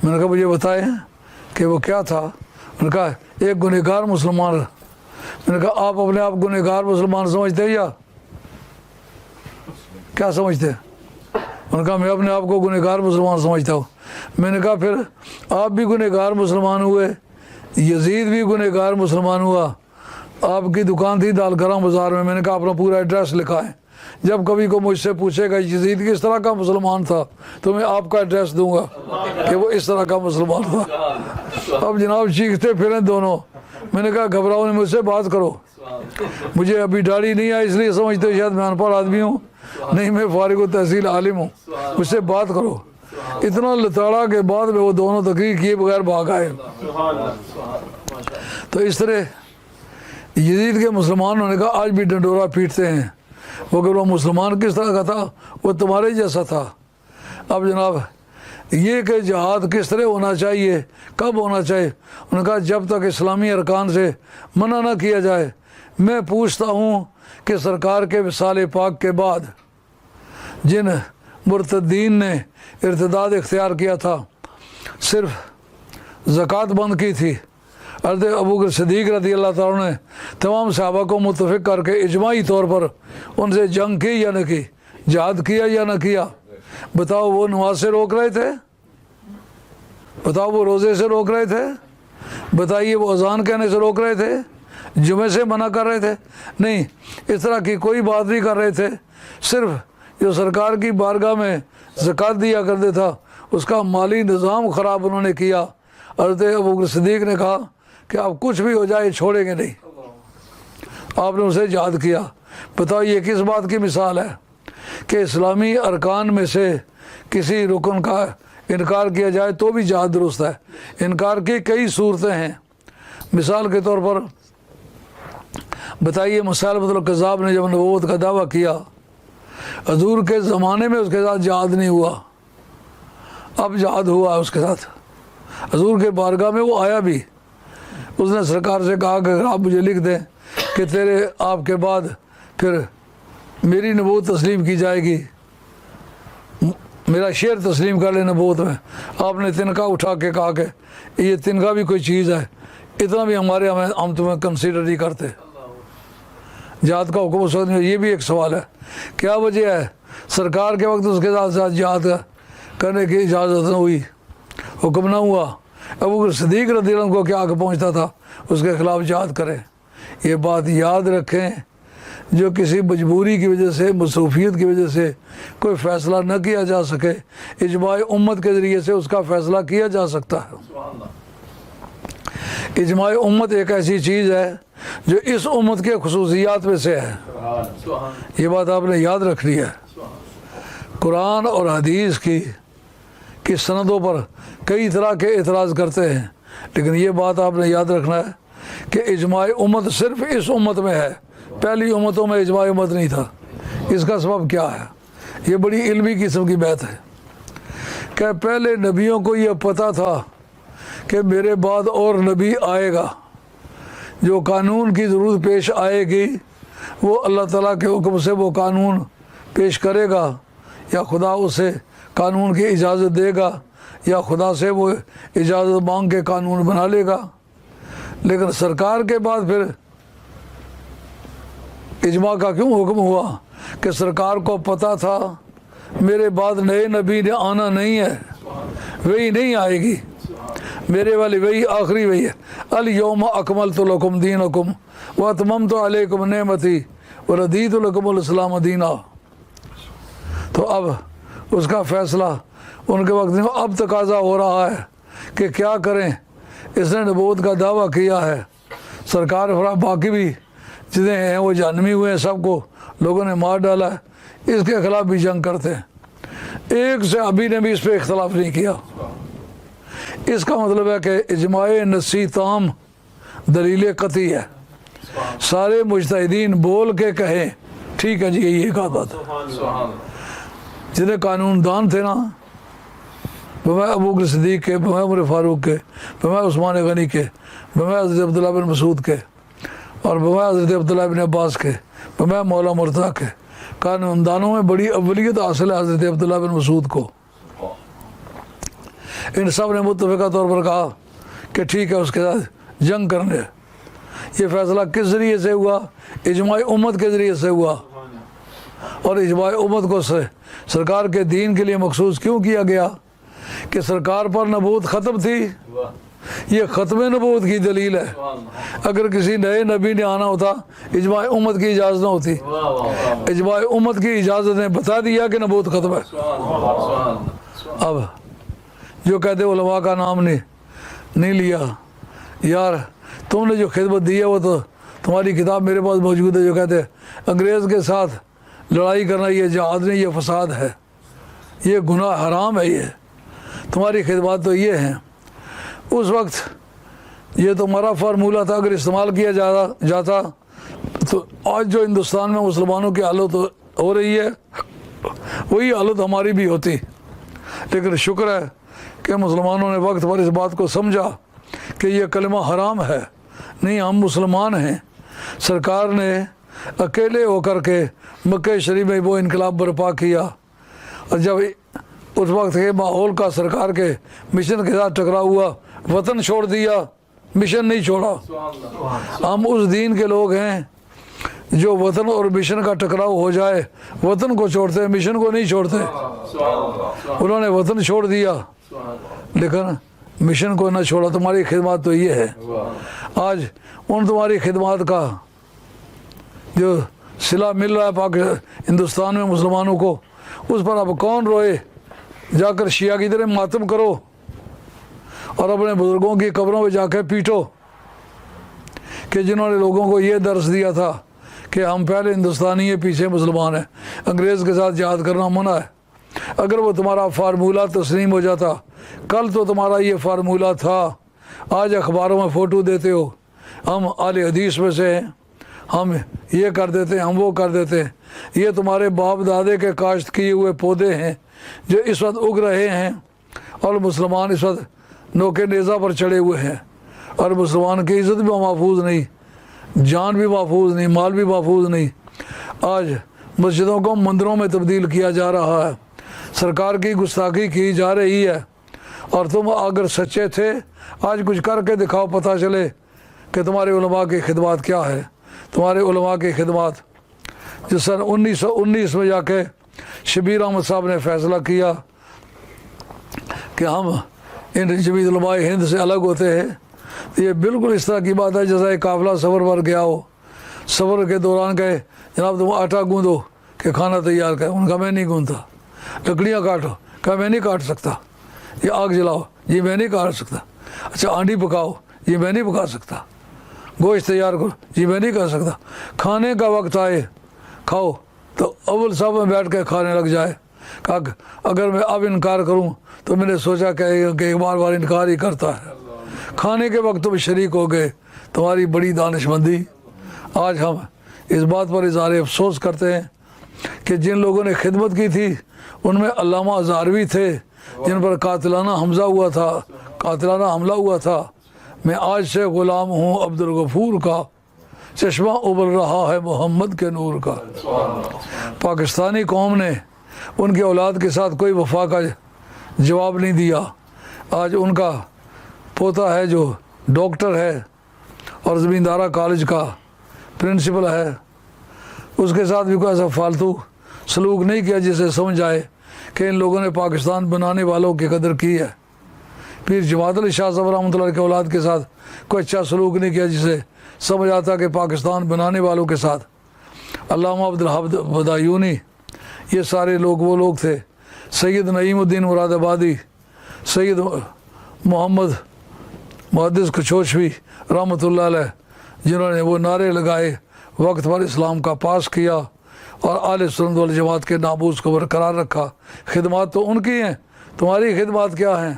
मैंने कहा मुझे बताएं कि वो क्या था? उन्होंने कहा एक गुनहगार मुसलमान। मैंने कहा आप अपने आप गुनहगार मुसलमान समझते हैं या क्या समझते हैं? उन्होंने कहा मैं अपने आप को गुनहगार मुसलमान समझता हूँ। मैंने कहा फिर आप भी गुनहगार मुसलमान हुए, यजीद भी गुनहगार मुसलमान हुआ। आपकी दुकान थी दालगराम बाज़ार में। मैंने कहा अपना पूरा एड्रेस लिखा है, जब कभी को मुझसे पूछेगा यजीद किस तरह का मुसलमान था तो मैं आपका एड्रेस दूंगा कि वो इस तरह का मुसलमान था। अब जनाब चीखते फिरें दोनों। मैंने कहा घबराओ नहीं, मुझसे बात करो। मुझे अभी दाढ़ी नहीं आई इसलिए समझते हो शायद मैं अनपढ़ आदमी हूँ, नहीं मैं फारिग तहसील आलिम हूँ, मुझसे बात करो। इतना लताड़ा के बाद में वो दोनों तकरीर किए बगैर भाग आए। तो इस तरह यजीद के मुसलमान होने का आज भी डंडोरा पीटते हैं, मगर वो मुसलमान किस तरह का था? वो तुम्हारे जैसा था। अब जनाब ये कि जहाद किस तरह होना चाहिए, कब होना चाहिए? उन्होंने कहा जब तक इस्लामी अरकान से मना ना किया जाए। मैं पूछता हूँ कि सरकार के विसाल पाक के बाद जिन मुर्तदीन ने इर्तिदाद इख्तियार किया था, सिर्फ ज़कात बंद की थी। हज़रत अबू बकर सिद्दीक़ रज़ी अल्लाह तआला ने तमाम सहाबा को मुत्तफ़िक़ करके इजमाही तौर पर उनसे जंग की या न की, जिहाद किया या न किया? बताओ वो नमाज से रोक रहे थे? बताओ वो रोज़े से रोक रहे थे? बताइए वो अज़ान कहने से रोक रहे थे? जुमे से मना कर रहे थे? नहीं, इस तरह की कोई बात नहीं कर रहे थे। सिर्फ जो सरकार की बारगाह में ज़कात दिया करते था उसका माली निज़ाम ख़राब उन्होंने किया। हज़रत अबू बकर सिद्दीक़ ने कहा कि आप कुछ भी हो जाए छोड़ेंगे नहीं। आपने उसे याद किया। बताओ ये किस बात की मिसाल है कि इस्लामी अरकान में से किसी रुकन का इनकार किया जाए तो भी जहाद दुरुस्त है? इनकार की कई सूरतें हैं। मिसाल के तौर पर बताइए मुसैलमतुल कज़्ज़ाब ने जब नबूवत का दावा किया, हजूर के ज़माने में उसके साथ जहाद नहीं हुआ, अब जहाद हुआ है उसके साथ। हजूर के बारगाह में वो आया भी, उसने सरकार से कहा कि अगर आप मुझे लिख दें कि तेरे आपके बाद फिर मेरी नबूवत तस्लीम की जाएगी, मेरा शेर तस्लीम कर ले नबूवत में। आपने तिनका उठा के कहा कि ये तिनका भी कोई चीज़ है, इतना भी हम तुम्हें कंसीडर नहीं करते। जहाद का हुक्म उस वक्त में, ये भी एक सवाल है क्या वजह है? सरकार के वक्त उसके साथ साथ जहाद करने की इजाज़त न हुई, हुक्म ना हुआ। अबू बकर सिद्दीक़ रज़ी अल्लाह को क्या आगे पहुँचता था उसके ख़िलाफ़ जहाद करें। ये बात याद रखें, जो किसी मजबूरी की वजह से, मसरूफियत की वजह से कोई फ़ैसला न किया जा सके, इजमाए उम्मत के ज़रिए से उसका फ़ैसला किया जा सकता है। इजमाए उम्मत एक ऐसी चीज़ है जो इस उम्मत के खुसूसियात में से है। ये बात आपने याद रखनी है। कुरान और हदीस की सनदों पर कई तरह के एतराज़ करते हैं, लेकिन ये बात आपने याद रखना है कि इजमाए उम्मत सिर्फ इस उम्मत में है, पहली उम्मतों में इजमाए उम्मत नहीं था। इसका सबब क्या है? ये बड़ी इल्मी किस्म की बात है कि पहले नबियों को ये पता था कि मेरे बाद और नबी आएगा, जो कानून की ज़रूरत पेश आएगी वो अल्लाह ताला के हुक्म से वो कानून पेश करेगा, या खुदा उसे कानून की इजाज़त देगा, या खुदा से वो इजाज़त मांग के कानून बना लेगा। लेकिन सरकार के बाद फिर इजमा का क्यों हुक्म हुआ कि सरकार को पता था मेरे बाद नए नबी ने आना नहीं है, वही नहीं आएगी, मेरे वाली वही आखिरी वही है। अल यौम अकमलतु लकुम दीनकुम व अतममतु अलैकुम नेमती व रदीतु लकुमुल इस्लाम दीना। तो अब उसका फ़ैसला उनके वक्त में अब तकाजा हो रहा है कि क्या करें। इसने नबूवत का दावा किया है, सरकार फरा बाकी भी जितने हैं वो जहन्नमी हुए हैं, सबको लोगों ने मार डाला है, इसके ख़िलाफ़ भी जंग करते हैं। एक सहाबी ने भी इस पर इख्तलाफ नहीं किया। इसका मतलब है कि इजमाए नसी ताम दलील कती है। सारे मुजतहिदीन बोल के कहें ठीक है जी यही एक बात है। जितने कानूनदान थे ना, बमाए अबू बकर सिद्दीक़ के, बमाए उमर फारूक के, बमाए उस्मान गनी के, बमाए हज़रत अब्दुल्लाह बिन मसूद के, और बमाए हज़रत अब्दुल्लाह बिन अब्बास के, बमाए मौला मुर्तज़ा के, कानूनदानों में बड़ी अव्वलियत हासिल है हज़रत अब्दुल्लाह बिन मसूद को। इन सब ने मुत्तफ़िक़ा तौर पर कहा कि ठीक है उसके साथ जंग करने। ये फ़ैसला किस ज़रिए से हुआ? इजमाए उम्मत के ज़रिए से हुआ। और इजमाए उम्मत को सरकार के दीन के लिए मखसूस क्यों किया गया कि सरकार पर नबूवत ख़त्म थी। ये ख़त्म नबूवत की दलील है। अगर किसी नए नबी ने आना होता इजमाए उम्मत की इजाज़त ना होती। इजमाए उम्मत की इजाज़त ने बता दिया कि नबूवत ख़त्म है। अब जो कहते उलमा का नाम नहीं लिया, यार तुमने जो खिदमत दी है वो तो तुम्हारी किताब मेरे पास मौजूद है, जो कहते अंग्रेज़ के साथ लड़ाई करना ये जहाद नहीं, ये फसाद है, ये गुनाह हराम है, ये तुम्हारी खिदमत तो ये हैं। उस वक्त ये तुम्हारा फार्मूला था, अगर इस्तेमाल किया जाता तो आज जो हिंदुस्तान में मुसलमानों की हालत हो रही है वही हालत हमारी भी होती। लेकिन शुक्र है कि मुसलमानों ने वक्त पर इस बात को समझा कि ये कलमा हराम है, नहीं हम मुसलमान हैं। सरकार ने अकेले होकर के मक्का शरीफ में वो इनकलाब बर्पा किया, और जब उस वक्त के माहौल का सरकार के मिशन के साथ टकराव हुआ, वतन छोड़ दिया, मिशन नहीं छोड़ा। हम उस दीन के लोग हैं जो वतन और मिशन का टकराव हो जाए वतन को छोड़ते हैं, मिशन को नहीं छोड़ते। उन्होंने वतन छोड़ दिया लेकिन मिशन को ना छोड़ा। तुम्हारी खिदमत तो ये है। आज उन तुम्हारी खिदमत का जो सिला मिल रहा है हिंदुस्तान में मुसलमानों को, उस पर अब कौन रोए? जाकर शिया की तरह मातम करो और अपने बुज़ुर्गों की कब्रों में जाकर पीटो कि जिन्होंने लोगों को ये दर्स दिया था कि हम पहले हिंदुस्तानी हैं, पीछे मुसलमान हैं, अंग्रेज़ के साथ जिहाद करना मना है। अगर वो तुम्हारा फार्मूला तस्लीम हो जाता, कल तो तुम्हारा ये फार्मूला था, आज अखबारों में फ़ोटो देते हो हम आले हदीस में से हैं, हम ये कर देते हैं, हम वो कर देते हैं। ये तुम्हारे बाप दादे के काश्त किए हुए पौधे हैं जो इस वक्त उग रहे हैं, और मुसलमान इस वक्त नोके नेज़ा पर चढ़े हुए हैं, और मुसलमान की इज़्ज़त भी महफूज नहीं, जान भी महफूज नहीं, माल भी महफूज नहीं। आज मस्जिदों को मंदिरों में तब्दील किया जा रहा है, सरकार की गुस्ताखी की जा रही है। और तुम अगर सच्चे थे आज कुछ करके दिखाओ, पता चले कि तुम्हारे उलमा की खिदमत क्या है। तुम्हारे उलमा की खिदमत जो सन 1919 में जाके शबीर अहमद साहब ने फ़ैसला किया कि हम इन जमीयत उलमा हिंद से अलग होते हैं, तो ये बिल्कुल इस तरह की बात है जैसा एक काफ़िला सफ़र पर गया हो, सफ़र के दौरान कहे जनाब तुम आटा गूंदो कि खाना तैयार करें। उनका मैं नहीं गूंदता। लकड़ियाँ काटो, कहा मैं नहीं काट सकता। ये आग जलाओ, ये मैं नहीं काट सकता। अच्छा आंडी पकाओ, ये मैं नहीं पका सकता। गोश्त तैयार करो, ये मैं नहीं कर सकता। खाने का वक्त आए खाओ तो अव्वल साहब में बैठ के खाने लग जाए। कहा अगर मैं अब इनकार करूं तो मैंने सोचा कि एक बार इनकार ही करता है। खाने के वक्त तुम शरीक हो गए, तुम्हारी बड़ी दानिशमंदी। आज हम इस बात पर इज़हार अफसोस करते हैं कि जिन लोगों ने खिदमत की थी उनमें अल्लामा हज़ारवी थे, जिन पर कातिलाना हमज़ा हुआ था, कातिलाना हमला हुआ था। मैं आज से ग़ुलाम हूँ अब्दुल गफूर का, चश्मा उबल रहा है मोहम्मद के नूर का। पाकिस्तानी कौम ने उनकी औलाद के साथ कोई वफा का जवाब नहीं दिया। आज उनका पोता है जो डॉक्टर है और ज़मींदारा कॉलेज का प्रिंसिपल है, उसके साथ भी कोई ऐसा फालतू सलूक नहीं किया जिसे समझ आए कि इन लोगों ने पाकिस्तान बनाने वालों की कदर की है। फिर जमात अली शाह साहब रहमतुल्लाह के औलाद के साथ कोई अच्छा सलूक नहीं किया जिसे समझ आता कि पाकिस्तान बनाने वालों के साथ। अल्लामा अब्दुल हमीद बदायूनी, ये सारे लोग वो लोग थे। सैयद नईमुद्दीन मुरादाबादी, सैयद मोहम्मद मुहद्दिस कचौशवी रहमतुल्लाह अलैह, जिन्होंने वो नारे लगाए, वक्त पर इस्लाम का पास किया और आले सुन्नत वल जमात के नाबूस को बरकरार रखा। खिदमत तो उनकी हैं, तुम्हारी खिदमत क्या हैं?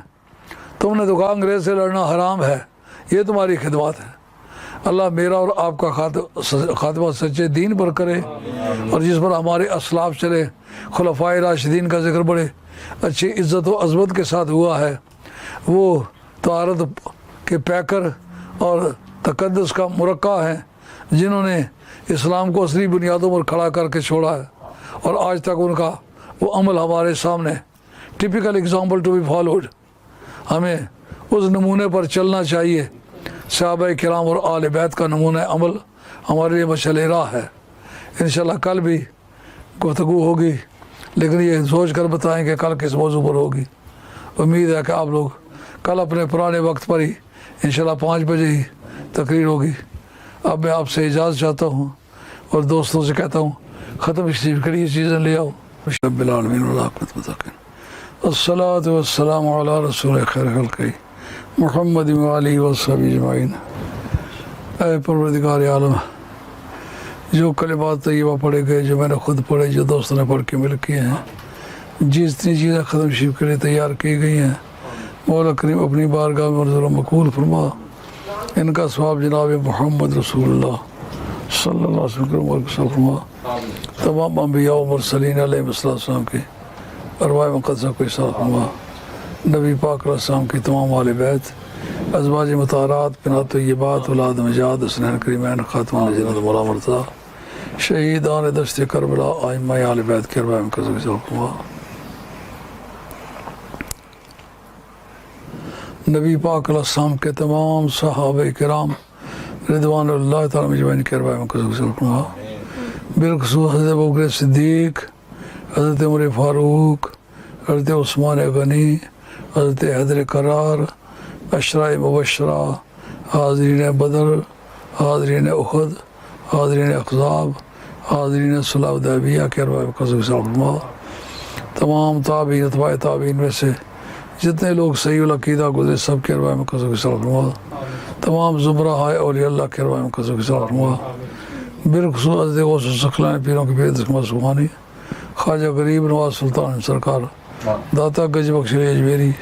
तुमने तो कहा अंग्रेज़ से लड़ना हराम है, ये तुम्हारी खिदमत है। अल्लाह मेरा और आपका खात्मा सच्चे दीन पर करे और जिस पर हमारे असलाफ चले। खुलफाए राशिदीन का जिक्र बड़े अच्छी इज़्ज़त व अज़मत के साथ हुआ है। वो तहारत के पैकर और तकद्दुस का मुरक्का हैं, जिन्होंने इस्लाम को असली बुनियादों पर खड़ा करके छोड़ा है और आज तक उनका वो अमल हमारे सामने typical example to be followed. हमें उस नमूने पर चलना चाहिए। सहाबा किराम और आले बैत का नमूना अमल हमारे लिए मशअल राह है। इंशाल्लाह कल भी गुफ्तगू होगी, लेकिन ये सोच कर बताएँ कि कल किस मौजू पर होगी। उम्मीद है कि आप लोग कल अपने पुराने वक्त पर ही इंशाल्लाह 5 बजे ही तकरीर होगी। अब मैं आपसे इजाज़त चाहता हूँ और दोस्तों से कहता हूँ ख़त्म शरीफ के लिए चीज़ें ले आओ। अस्सलातु वस्सलामु अला रसूल खैर खल्क़ि मुहम्मद व आलिहि व सहबिहि अजमईन। ऐ परवरदिगार आलम, जो कलिमात तय्यबा पढ़े गए, जो मैंने ख़ुद पढ़े, जो दोस्तों ने पढ़ के मिल किए हैं, जितनी चीज़ें ख़त्म शरीफ के लिए तैयार की गई हैं, मौला करीम अपनी बारगाह में मंजूर मकबूल फरमा। इनका सवाब जनाब मोहम्मद रसूलुल्लाह सल्लल्लाहु अलैहि वसल्लम फरमा। तमाम अंबिया व मुरसलीन अलैहिस्सलाम की अरवाह मुक़द्दसा को इरशाद फरमा। नबी पाक अलैहिस्सलाम की तमाम आले बैत, अज़वाज मुताहरात, बिनात तय्यबात, औलाद मजाद, हसनैन करीमैन, खातमा जन्नत मौला मुर्तज़ा, शहीदान दश्त करबला, आइम्मा आले बैत की अरवाह मुक़द्दसा को इरशाद फरमा। नबी पाक अलैहिस्सलाम के तमाम सहाबा किराम रिदवानुल्लाह तआला मजमईन की अरवाह मुक़द्दसा को इरशाद फरमा। बिलख़ुसूस हज़रत अबू बकर सिद्दीक़, हज़रत उमर फ़ारूक, हज़रत उस्मान गनी, हज़रत हैदर करार, अशरा मुबशरा, हाज़रीन बदर, हाज़रीन उहद, हाज़रीन अहज़ाब, हाज़रीन सुलह हुदैबिया के अरवाह मुक़द्दसा को इरशाद फरमा। तमाम ताबीन, अतबाए ताबीन में से जितने लोग सहीउल अक़ीदा गुज़रे, सब के अरवाह मुक़द्दसा को इरशाद फरमा। तमाम ज़ुमरा है औलिया अल्लाह के अरवाह मुक़द्दसा को इरशाद फरमा। बिलख़ुसूस हज़रत गौस सखलानी पीरों की बेद सुबहानी, ख्वाजा गरीब नवाज सुल्तान सरकार, दाता गज बख्श अजमेरी,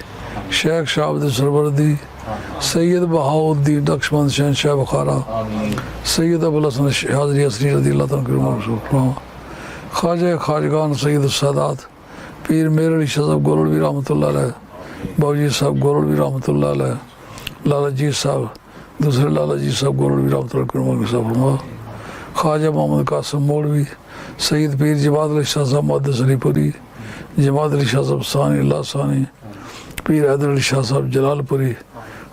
शेख शाह अब्दुल सरवरदी, सैयद बहाउद्दीन नक्शबंद शहंशाह बुखारा, सैयद अबुल हसन हाज़री असरी रज़ियल्लाहु अन्हु, ख्वाजा खाजगान सैयद सादात पीर मेर अली शाह साहब गोरड़वी रहमतुल्लाह अलैह, बाबूजी साहब गोरड़वी रहमतुल्लाह अलैह, लाला जी साहब, दूसरे लाला जी साहब गोरड़वी रहमतुल्लाह अलैह, ख्वाजा मोहम्मद कासिम मौलवी, सैयद पीर जमात अली शाह साहब मुहद्दिस अलीपुरी, जमात अली शाह साहब सानी अल्लाह सानी, पीर हैदर अली शाह साहब जलालपुरी,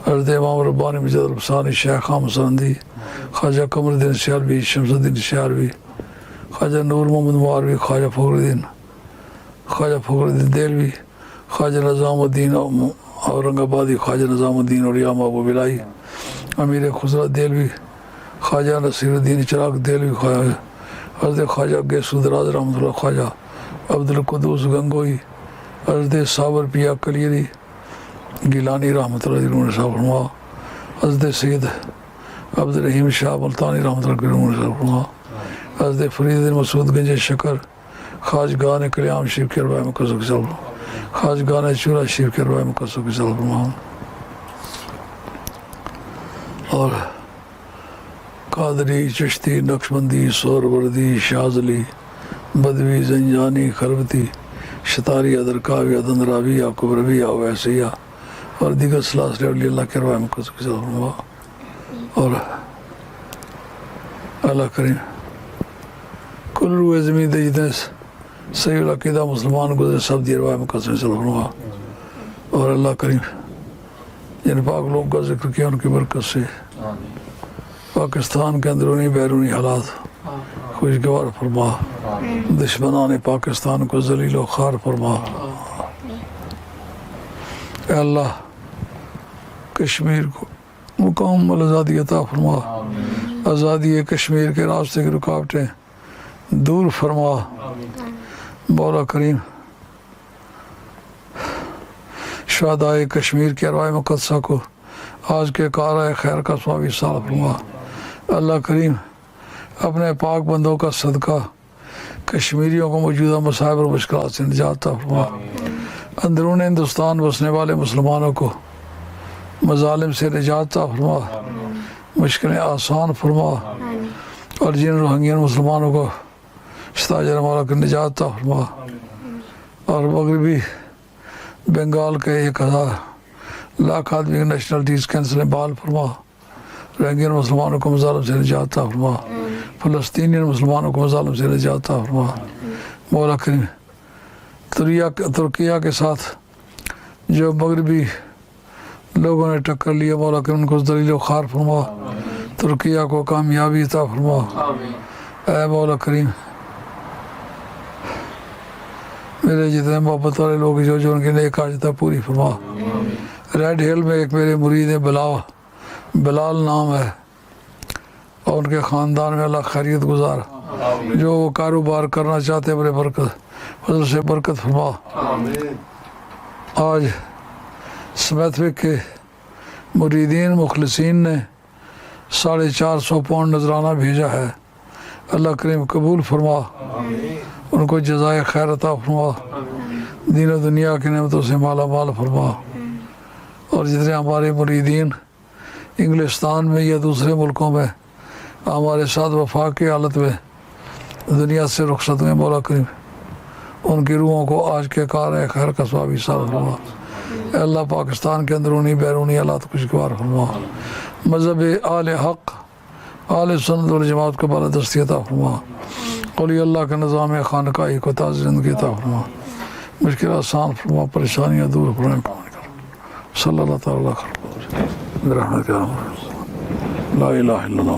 हज़रत इमाम रब्बानी मजद रब्सानी, शेख आम सनदी, ख्वाजा कमरुद्दीन सियालवी, शमसुद्दीन सियालवी, ख्वाजा नूर मोहम्मद मुआरवी, ख्वाजा फ़खरुद्दीन देलवी, ख्वाजा निज़ामुद्दीन औरंगाबादी, ख्वाजा निज़ामुद्दीन औलिया महबूब इलाही, अमीर खुसरा देलवी, ख्वाजा नसीरुद्दीन चिराग देलवी, हज़रत ख्वाजा गैसुदराज रहमतुल्लाह, ख्वाजा अब्दुल कुद्दूस गंगोई, हज़रत साबर पिया कलियरी गिलानी रहमतुल्लाह अलैह, हज़रत सैयद अब्दुल रहीम शाह मुल्तानी रहमतुल्लाह अलैह, हज़रत फरीद मसूद गंज शकर, खाजगान कल्याण शरीफ के अरवाह मुक़द्दसा को इरशाद फरमा। खाजगान चूरा शरीफ के अरवाह मुक़द्दसा को इरशाद फरमा। और कादरी, चिश्ती, नक्शबंदी, सोहरवर्दी, शाज़ली, बदवी, जंजानी, खरबती, शतारी, अदरकावी, अदंदरावी, कुबरवी, वैसिया, और दीगर सलास अल्लाह के रवाय में फरमा और अल्लाह करीम कुल रुए ज़मीन दे जितने सही अक़ीदा मुसलमान गुजरे सब दी रवाय में कसम फरमा और अल्लाह करीम जिन पाक लोगों का जिक्र किया उनकी बरकत से पाकिस्तान के अंदरूनी बैरूनी हालात खुशगवार फरमा, दुश्मनान पाकिस्तान को जलील व खार फरमा। अल्लाह कश्मीर को मुकम्मल आज़ादी अता फरमा, आज़ादी कश्मीर के रास्ते की रुकावटें दूर फरमा। मौला करीम शहदाए कश्मीर के अरवाए मुक़द्दसा को आज के कार खैर का स्वामी साल फरमा। अल्लाह करीम अपने पाक बंदों का सदका कश्मीरियों को मौजूदा मसाइब और मुश्किलात से निजात फरमा। अंदरून हिंदुस्तान बसने वाले मुसलमानों को मजालिम से निजात फरमा, मुश्किलें आसान फरमा और जिन रोहिंग्या मुसलमानों को शताजर मौला की निजात फरमा और मगरबी बंगाल के 1000 लाख आदमी नेशनलिटीज़ कैंसिल बाल फरमा। रोहिंग्या मुसलमानों को मजालिम से निजात फरमा, फ़लस्तीनी मुसलमानों को मजालिम से निजात फरमा। मौला करीम तुर्किया के साथ जो मगरबी लोगों ने टक्कर लिया, मौला करीम उनको दलील खार फरमा, तुर्किया को कामयाबी अता फरमा। ऐ मौला करीम मेरे जितने मोहब्बत वाले लोग जो उनकी नेक आजता पूरी फरमा। रेड हिल में एक मेरे मुरीद है बिलाल नाम है और उनके ख़ानदान में अल्लाह खैरियत गुजार, जो वो कारोबार करना चाहते हैं अपने फजल से बरकत फरमा। आज स्मैथविक के मुरीदीन मुखलिसीन ने 450 पाउंड नजराना भेजा है। अल्लाह करीम कबूल फरमा, उनको जज़ाए खैर अता फरमा, दीन और दुनिया की नेमतों से माला माल फरमा। और जितने हमारे मुरीदीन इंग्लिस्तान में या दूसरे मुल्कों में हमारे साथ वफा की हालत में दुनिया से रुखसत में, मौला करीम उनकी रूहों को आज के कार खैर का स्वाबी साल फरमा। अल्लाह पाकिस्तान के अंदरूनी बैरूनी हालात खुशगवार फरमा। मज़हब आल हक़ आल सुन्नत वल जमात को बालादस्ती अता फरमा। औलिया अल्लाह के निज़ाम खानकाही को ताज़ ज़िंदगी अता फरमा, मुश्किल आसान फरमा, परेशानियाँ दूर फरमा। सल्लल्लाहु अलैहि वसल्लम ला इलाहा इल्लल्लाह।